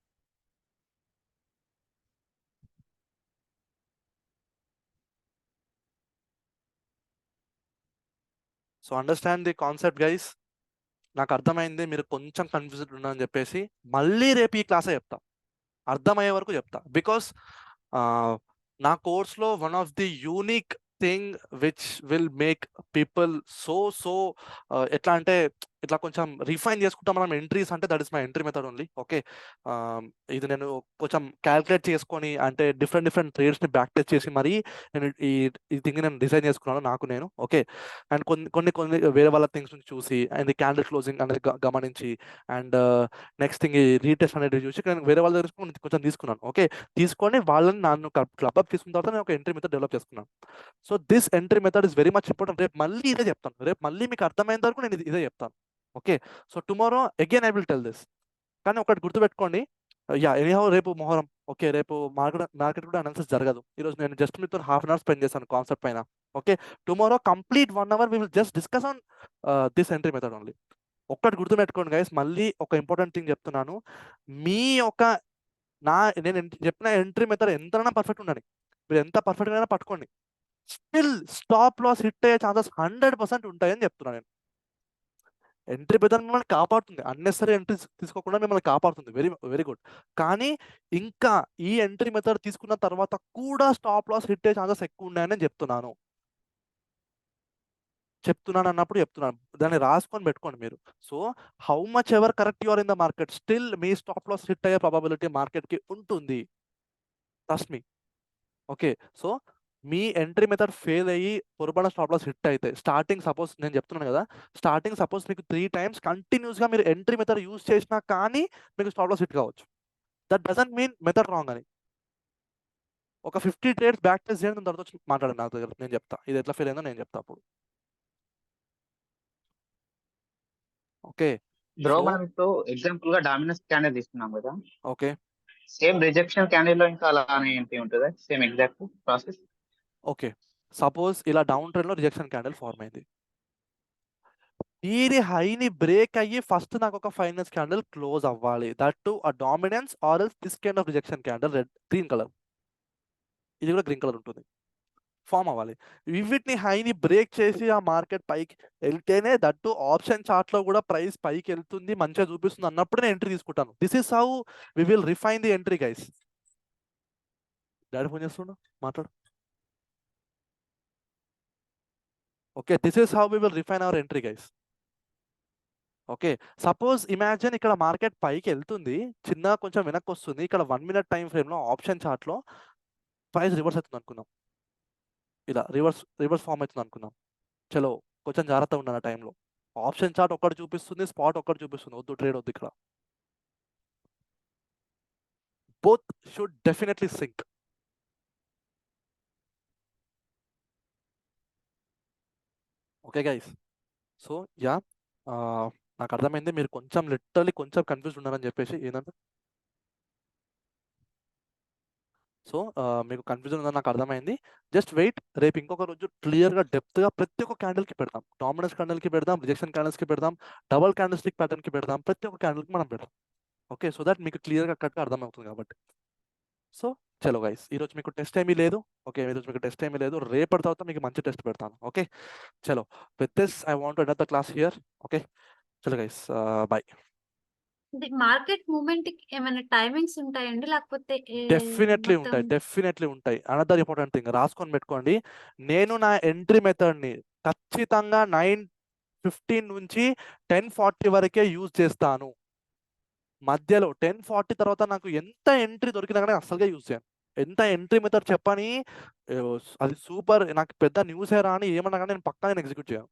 [SPEAKER 1] So understand the concept guys. నాకు అర్థమైంది, మీరు కొంచెం కన్ఫ్యూజ్డ్ ఉన్నారని చెప్పేసి మళ్ళీ రేపు ఈ క్లాసే చెప్తా, అర్థమయ్యే వరకు చెప్తా. బికాస్ నా కోర్స్లో one of the unique thing which will make people so ఎట్లా అంటే ఇట్లా కొంచెం రిఫైన్ చేసుకుంటాం మనం ఎంట్రీస్ అంటే that is my entry method only. Okay, ఇది నేను కొంచెం క్యాల్కులేట్ చేసుకొని అంటే డిఫరెంట్ ట్రేడ్స్ని బ్యాక్ టెస్ట్ చేసి మరీ నేను ఈ థింగ్ నేను డిజైన్ చేసుకున్నాను నాకు నేను. ఓకే, అండ్ కొన్ని వేరే వాళ్ళ థింగ్స్ నుంచి చూసి అండ్ క్యాండిల్ క్లోజింగ్ అనేది గమనించి అండ్ నెక్స్ట్ థింగ్ ఈ రీటెస్ట్ అనేది చూసి నేను వేరే వాళ్ళ దగ్గర కొంచెం తీసుకున్నాను. ఓకే, తీసుకొని వాళ్ళని నన్ను క్లబ్ అప్ తీసుకున్న తర్వాత నేను ఒక ఎంట్రీ మెథడ్ డెవలప్ చేసుకున్నాను. So this entry method is very much important. రేపు మళ్ళీ ఇదే చెప్తాను, రేపు మళ్ళీ మీకు అర్థమైనంత వరకు నేను ఇదే చెప్తాను. Okay, so tomorrow again I will tell this. కానీ ఒకటి గుర్తుపెట్టుకోండి, ఎనీహౌ రేపు మొహరం. ఓకే, రేపు మార్కెట్ కూడా అనాలిసిస్ జరగదు. ఈరోజు నేను జస్ట్ మీతో ½ అవర్ స్పెండ్ చేశాను కాన్సెప్ట్ పైన. Okay, tomorrow complete 1 hour we will just discuss on this entry method only. ఒక్కటి గుర్తుపెట్టుకోండి గైస్, మళ్ళీ ఒక ఇంపార్టెంట్ థింగ్ చెప్తున్నాను. మీ నేను చెప్పిన ఎంట్రీ మెథడ్ ఎంతైనా పర్ఫెక్ట్ ఉండండి, మీరు ఎంత పర్ఫెక్ట్ అయినా పట్టుకోండి, స్టిల్ స్టాప్ లాస్ హిట్ అయ్యే ఛాన్సెస్ 100% ఉంటాయని చెప్తున్నాను నేను. ఎంట్రీ పెద్ద మిమ్మల్ని కాపాడుతుంది, అన్నెసరీ ఎంట్రీస్ తీసుకోకుండా మిమ్మల్ని కాపాడుతుంది. Very very good. కానీ ఇంకా ఈ ఎంట్రీ మెథడ్ తీసుకున్న తర్వాత కూడా స్టాప్ లాస్ హిట్ అయ్యే ఛాన్సెస్ ఎక్కువ ఉన్నాయని నేను చెప్తున్నాను అన్నప్పుడు చెప్తున్నాను, దాన్ని రాసుకొని పెట్టుకోండి మీరు. So how much ever correct you are in the market, still మీ స్టాప్ లాస్ హిట్ అయ్యే ప్రాబబిలిటీ మార్కెట్కి ఉంటుంది. Trust me. ఓకే, సో మీ ఎంట్రీ మెథడ్ ఫెయిల్ అయ్యి పొరపాటున స్టాప్ లాస్ హిట్ అయితే స్టార్టింగ్ సపోజ్ నేను చెప్తున్నాను కదా, స్టార్టింగ్ సపోజ్ మీకు 3 times కంటిన్యూస్గా మీరు ఎంట్రీ మెథడ్ యూజ్ చేసినా కానీ మీకు స్టాప్ లాస్ హిట్ కావచ్చు. That doesn't mean method wrong అని. ఒక 50 trades బ్యాక్ టెస్ట్ చేయండి, దాని తర్వాత వచ్చి మాట్లాడండి నా దగ్గర, నేను చెప్తా ఇది ఎట్లా ఫెయిల్ అయిందో నేను చెప్తా అప్పుడు. ఓకే
[SPEAKER 3] బ్రో
[SPEAKER 1] సో
[SPEAKER 3] మనం ఇప్పుడు ఎగ్జాంపుల్ గా డామినెన్స్ క్యాండిల్ తీసుకున్నాం కదా,
[SPEAKER 1] ఓకే
[SPEAKER 3] సేమ్ రిజెక్షన్ క్యాండిల్ లో ఇంకా అలానే ఏంటి ఉంటుందా, same exact process?
[SPEAKER 1] Okay suppose ఇలా డౌన్ ట్రెండ్ లో రిజెక్షన్ క్యాండిల్ ఫార్మ్ అయింది, దీని హైని బ్రేక్ అయ్యి ఫస్ట్ నాకు ఒక ఫైనాన్స్ క్యాండిల్ క్లోజ్ అవ్వాలి, that to a dominance or else this kind of rejection candle green colour, ఇది కూడా గ్రీన్ కలర్ ఉంటుంది, ఫామ్ అవ్వాలి. వీటిని హైని బ్రేక్ చేసి ఆ మార్కెట్ పైకి వెళ్తేనే దట్ టు ఆప్షన్ చార్ట్ లో కూడా ప్రైస్ పైకి వెళ్తుంది, మంచిగా చూపిస్తుంది అన్నప్పుడు నేను ఎంట్రీ తీసుకుంటాను. This is how we will refine the entry guys. Daddy phone చేస్తున్నా, మాట్లాడు. Okay, this is how we will refine our entry guys. Okay, suppose imagine ఇక్కడ మార్కెట్ పైకి వెళ్తుంది, చిన్న కొంచెం వెనక్కి వస్తుంది, ఇక్కడ 1 minute టైం ఫ్రేమ్లో ఆప్షన్ చార్ట్లో ప్రైస్ రివర్స్ అవుతుంది అనుకుందాం, ఇలా రివర్స్ ఫామ్ అవుతుంది అనుకుందాం. చలో కొంచెం జాగ్రత్తగా ఉన్నాను ఆ టైంలో. ఆప్షన్ చార్ట్ ఒక్కటి చూపిస్తుంది, స్పాట్ ఒక్కటి చూపిస్తుంది, వద్దు ట్రేడ్ వద్దు ఇక్కడ. Both should definitely sync. Okay guys, so yeah నాకు అర్థమైంది మీరు కొంచెం లిటరలీ కొంచెం కన్ఫ్యూజ్ ఉన్నారని చెప్పేసి. ఏంటంటే సో మీకు కన్ఫ్యూజన్ ఉందని నాకు అర్థమైంది. జస్ట్ వెయిట్, రేపు ఇంకొక రోజు క్లియర్గా డెప్త్గా ప్రతి ఒక్క క్యాండిల్కి పెడదాం, డామినెన్స్ క్యాండిల్కి పెడదాం, రిజెక్షన్ క్యాండిల్స్కి పెడదాం, డబల్ క్యాండిల్ స్టిక్ ప్యాటర్న్కి పెడదాం, ప్రతి ఒక్క క్యాండిల్కి మనం పెడదాం. ఓకే, సో దట్ మీకు క్లియర్గా కరెక్ట్గా అర్థమవుతుంది కాబట్టి. సో చలో గైస్, ఈరోజు మీకు టెస్ట్ ఏమీ లేదు. ఓకే, ఈరోజు మీకు టెస్ట్ ఏమీ లేదు, రేపటి తర్వాత మీకు మంచి టెస్ట్ పెడతాను. ఓకే చలో, with this I want to end the class here. Okay చలో గైస్, బాయ్.
[SPEAKER 6] మార్కెట్ మూమెంట్ ఏమైనా టైమింగ్స్ ఉంటాయండి, లేకపోతే
[SPEAKER 1] డెఫినెట్లీ ఉంటాయి, డెఫినెట్లీ ఉంటాయి. అనదర్ ఇంపార్టెంట్ థింగ్ రాసుకొని పెట్టుకోండి, నేను నా ఎంట్రీ మెథడ్ని ఖచ్చితంగా 9:15 నుంచి 10:40 వరకే యూజ్ చేస్తాను. మధ్యలో 10:40 తర్వాత నాకు ఎంత ఎంట్రీ దొరికినా కానీ అసలుగా యూజ్ చేయను. ఎంత ఎంట్రీ మెథడ్ చెప్పని అది సూపర్ నాకు పెద్ద న్యూస్ ఏరా అని ఏమన్నా కానీ నేను పక్కా నేను ఎగ్జిక్యూట్ చేయను.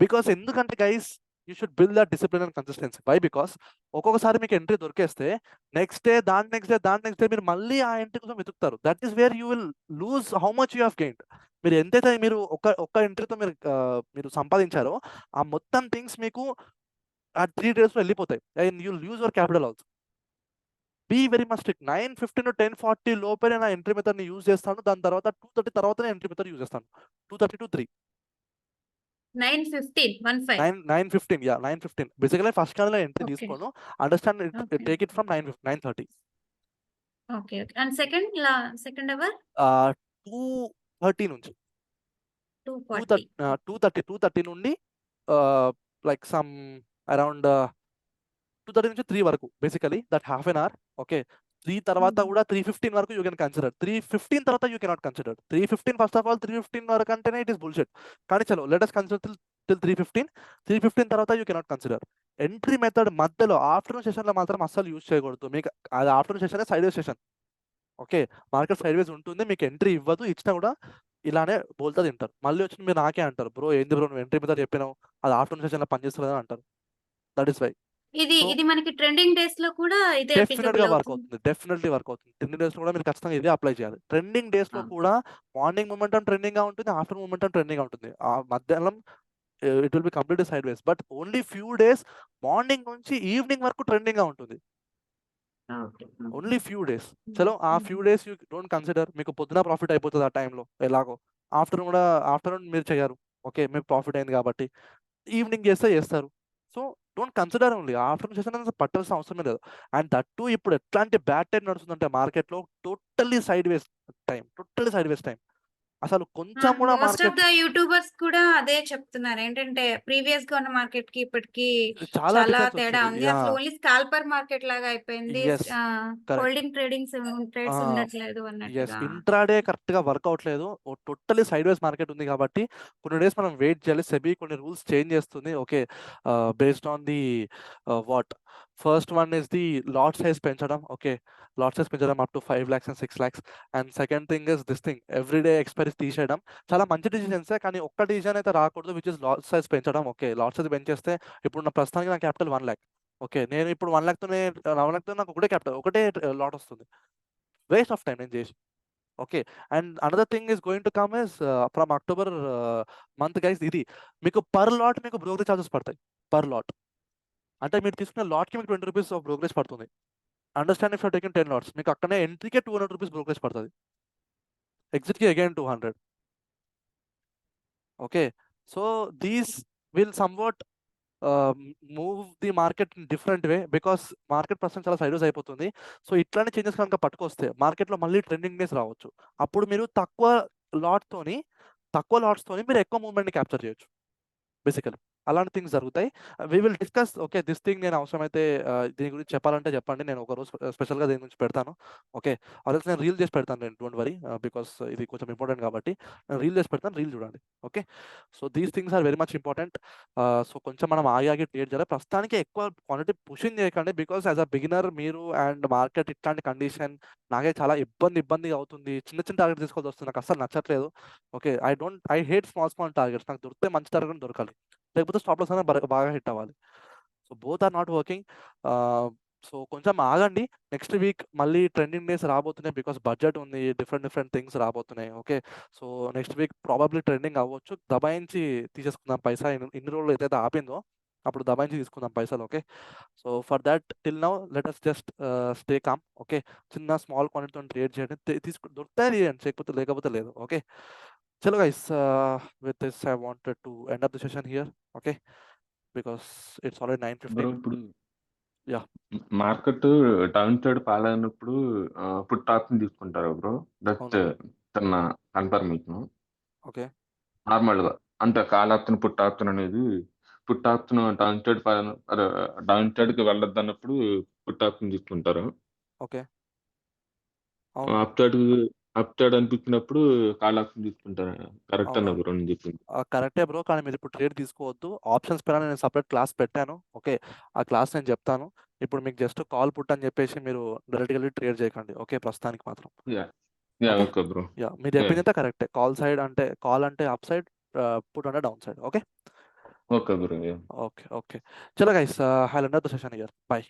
[SPEAKER 1] బికాస్ ఎందుకంటే guys you should build that discipline and consistency. Why? Because ఒక్కొక్కసారి మీకు ఎంట్రీ దొరికేస్తే నెక్స్ట్ డే దాని నెక్స్ట్ డే మీరు మళ్ళీ ఆ ఎంట్రీ కోసం వెతుకుతారు. That is where you will lose how much you have gained. మీరు ఎంతైతే మీరు ఒక్క ఎంట్రీతో మీరు సంపాదించారో ఆ మొత్తం థింగ్స్ మీకు ఆ 3 days వెళ్ళిపోతాయి. And you use your capital also. Be very much strict. 9:15 to 10:40 లోపే నా ఎంట్రీ మెథడ్ని యూజ్ చేస్తాను. దాని తర్వాత 2:30 తర్వాతనే ఎంట్రీ మెథడ్ యూజ్ చేస్తాను. 2:30 to 3. 9:15 yeah 9:15 basically first candle entry తీసుకోను. Understand it, take it from 9:30.
[SPEAKER 6] Okay okay. And second hour
[SPEAKER 1] 2:30 నుంచి
[SPEAKER 6] 2:40.
[SPEAKER 1] 2:30 నుండి లైక్ సమ్ అరౌండ్ 2:30 నుంచి 3 వరకు basically that half an hour. Okay, 3 తర్వాత కూడా 3:15 వరకు యూ కెన్ కన్సిడర్. 3:15 తర్వాత you cannot consider. 3:15 first of all 3:15 వరకు అంటేనే ఇట్ ఈస్ బుల్షిట్. కానీ చలో లెట్ us కన్సిడర్ టిల్ 3:15. 3:15 తర్వాత you cannot consider. Entry method మధ్యలో ఆఫ్టర్నూన్ సెషన్లో మాత్రం అస్సలు యూజ్ చేయకూడదు. మీకు అది ఆఫ్టర్నూన్ సెషన్ సైడ్ వేస్ సెషన్. ఓకే, మార్కెట్ సైడ్ వేస్ ఉంటుంది, మీకు ఎంట్రీ ఇవ్వదు, ఇచ్చినా కూడా ఇలానే బోల్తా తింటారు. మళ్ళీ వచ్చి మీరు నాకే అంటారు, బ్రో ఏంది బ్రో నువ్వు ఎంట్రీ మెథడ్ చెప్పినావు, అది ఆఫ్టర్నూన్ సెషన్లో పనిచేస్తుంది అని అంటారు. దట్ ఈస్ వై
[SPEAKER 6] ఇది మనకి ట్రెండింగ్ డేస్ లో కూడా ఇదే
[SPEAKER 1] డెఫినెట్ గా వర్క్ అవుతుంది. డెఫినెట్లీ వర్క్ అవుతుంది. ట్రెండింగ్ డేస్ లో కూడా మీరు ఖచ్చితంగా ఇదే అప్లై చేయాలి. ట్రెండింగ్ డేస్ లో కూడా మార్నింగ్ మూమెంటం ట్రెండింగ్ గా ఉంటుంది, ఆఫ్టర్నూన్ మూమెంటం ట్రెండింగ్ గా ఉంటుంది. ఆ మధ్యాహ్నం it will be completely side ways. But only few days morning నుంచి ఈవినింగ్ వరకు ట్రెండింగ్ గా ఉంటుంది. Only few days. చలో ఆ few days you don't consider. మీకు పొద్దున ప్రాఫిట్ అయిపోతుంది ఆ టైంలో ఎలాగో. ఆఫ్టర్నూన్ మీరు చేయరు. ఓకే, మీకు ప్రాఫిట్ అయింది కాబట్టి ఈవినింగ్ చేస్తారు. So don't consider only. Afternoon session పట్టాల్సిన అవసరం లేదు. అండ్ దట్ టు ఇప్పుడు ఎట్లాంటి బ్యాడ్ టైం నడుస్తుందంటే మార్కెట్లో టోటల్లీ సైడ్ వేస్ టైం. అసలు కొంచెం కూడా
[SPEAKER 6] most of
[SPEAKER 1] market
[SPEAKER 6] the YouTubers కూడా అదే చెప్తున్నారు. ఏంటంటే ప్రీవియస్ గా ఉన్న మార్కెట్ కి ఇప్పటికి
[SPEAKER 1] చాలా
[SPEAKER 6] చాలా
[SPEAKER 1] డిఫరెన్స్
[SPEAKER 6] తేడా
[SPEAKER 1] వచ్చింది.
[SPEAKER 6] ఉంది.
[SPEAKER 1] యా
[SPEAKER 6] అసలు ఓన్లీ స్కాల్పర్ మార్కెట్ లాగా అయిపోయింది.
[SPEAKER 1] Yes correct.
[SPEAKER 6] హోల్డింగ్ ట్రేడ్స్ ఉండట్లేదు
[SPEAKER 1] ఎస్
[SPEAKER 6] అన్నట్టుగా.
[SPEAKER 1] ఇంట్రాడే కరెక్ట్ గా వర్క్ అవట్లేదు. టోటలీ సైడ్ వేస్ మార్కెట్ ఉంది కాబట్టి కొన్ని డేస్ మనం వెయిట్ చేయాలి. సెబీ కొన్ని రూల్స్ చేంజ్ చేస్తుంది. Okay based on the what first one is the lot size పెంచడం. ఓకే లాట్ సైజ్ పెంచడం up to 5 lakhs and 6 lakhs. And second thing is this thing everyday expiries తీసేయడం. చాలా మంచి డిసిజన్సే, కానీ ఒక్క డిసిజన్ అయితే రాకూడదు విచ్ ఇస్ లాట్ సైజ్ పెంచడం. ఓకే లాట్ సైజ్ పెంచేస్తే ఇప్పుడు నా ప్రస్తుతానికి నా క్యాపిటల్ 1 lakh. ఓకే నేను ఇప్పుడు 1 lakh తోనే 1 lakh తో నాకు ఒకటే క్యాపిటల్ ఒకటే లాట్ వస్తుంది. వేస్ట్ ఆఫ్ టైం నేను చేసి. Okay and another thing is going to come is from October month guys ఇది మీకు పర్ లాట్ మీకు బ్రోకరేజ్ ఛార్జెస్ పడతాయి. పర్ లాట్ అంటే మీరు తీసుకున్న లాట్కి మీకు 20 rupees ఆఫ్ బ్రోకరేజ్ పడుతుంది. Understand if you taking 10 lots మీకు అక్కడనే ఎంట్రీకే 200 rupees బ్రోకరేజ్ పడుతుంది. ఎగ్జిట్కి again 200. Okay so these will somewhat move the market in different way because market ప్రస్తుతం చాలా సైడ్వేస్ అయిపోతుంది. సో ఇట్లాంటి చేంజెస్ కనుక పట్టుకొస్తే మార్కెట్లో మళ్ళీ ట్రెండింగ్ డేస్ రావచ్చు. అప్పుడు మీరు తక్కువ లాట్స్తోని మీరు ఎక్కువ మూవ్మెంట్ని క్యాప్చర్ చేయొచ్చు. బేసికలీ అలాంటి థింగ్స్ జరుగుతాయి. We will discuss. Okay this thing నేను అవసరమైతే దీని గురించి చెప్పాలంటే చెప్పండి, నేను ఒక రోజు స్పెషల్గా దీని గురించి పెడతాను. ఓకే అదే నేను రీల్ చేసి పెడతాను. నేను డోంట్ వరీ బికాస్ ఇది కొంచెం ఇంపార్టెంట్ కాబట్టి నేను రీల్ చేసి పెడతాను. రీల్ చూడండి. Okay so these things are very much important. So కొంచెం మనం ఆగి ట్రేడ్ చేయాలి. ప్రస్తుతానికి ఎక్కువ క్వాంటిటీ పుషింగ్ చేయకండి బికాస్ యాజ్ అ బిగినర్ మీరు అండ్ మార్కెట్ ఇట్లాంటి కండిషన్ నాకే చాలా ఇబ్బందిగా అవుతుంది. చిన్న చిన్న టార్గెట్ తీసుకోవాల్సి వస్తుంది. నాకు అసలు నచ్చట్లేదు. Okay I hate small targets. నాకు దొరికితే మంచి టార్గెట్ దొరకాలి, లేకపోతే స్టాప్ లాస్ అనేది బాగా హిట్ అవ్వాలి. So both are not working. So కొంచెం ఆగండి. నెక్స్ట్ వీక్ మళ్ళీ ట్రెండింగ్ డేస్ రాబోతున్నాయి బికాస్ బడ్జెట్ ఉంది, డిఫరెంట్ థింగ్స్ రాబోతున్నాయి. Okay so next week probably trending అవ్వచ్చు. దబాయించి తీసేసుకుందాం పైసా. ఇన్ని రోజులు ఏదైతే ఆపిందో అప్పుడు దబాయించి తీసుకుందాం పైసలు. Okay so for that till now let us just stay calm. Okay చిన్న స్మాల్ క్వాంటిటీతో ట్రేడ్ చేయండి. దొరుకుతాయి చేయండి, లేకపోతే లేదు. ఓకే చలో guys with this I wanted to end up the session here. Okay because it's already 9:15.
[SPEAKER 9] ఇప్పుడు
[SPEAKER 1] yeah
[SPEAKER 9] market down side fall అయినప్పుడు పుట్ ఆప్షన్ తీసుకుంటారు బ్రో. దట్
[SPEAKER 1] అవును.
[SPEAKER 9] చిన్న కన్ఫర్మేషన్.
[SPEAKER 1] ఓకే
[SPEAKER 9] నార్మల్ గా అంటే కాల్ ఆప్షన్ పుట్ ఆప్షన్ అనేది put option down side down side కి వెళ్ళొద్దు అన్నప్పుడు పుట్ ఆప్షన్ తీసుకుంటారు.
[SPEAKER 1] ఓకే అవును
[SPEAKER 9] అప్ సైడ్ అనిపించినప్పుడు కాల్ ఆప్షన్ తీసుకుంటారు. కరెక్ట్ అన్న
[SPEAKER 1] అవును
[SPEAKER 9] బ్రో నేను చెప్పింది.
[SPEAKER 1] కరెక్టే బ్రో, కానీ మీరు ఇప్పుడు ట్రేడ్ తీసుకోవద్దు. ఆప్షన్స్ పైన నేను సపరేట్ క్లాస్ పెట్టాను. ఓకే ఆ క్లాస్ నేను చెప్తాను. ఇప్పుడు మీకు జస్ట్ కాల్ పుట్ అని చెప్పేసి మీరు డైరెక్ట్గా వెళ్ళి ట్రేడ్ చేయకండి. ఓకే ప్రస్తుతానికి మాత్రం.
[SPEAKER 9] Yeah
[SPEAKER 1] okay
[SPEAKER 9] okay bro.
[SPEAKER 1] Yeah మీరు చెప్పింది అయితే కరెక్టే. కాల్ అంటే అప్ సైడ్, పుట్ అంటే down side. Okay
[SPEAKER 9] okay bro.
[SPEAKER 1] Okay చలో guys I will end the session here. By.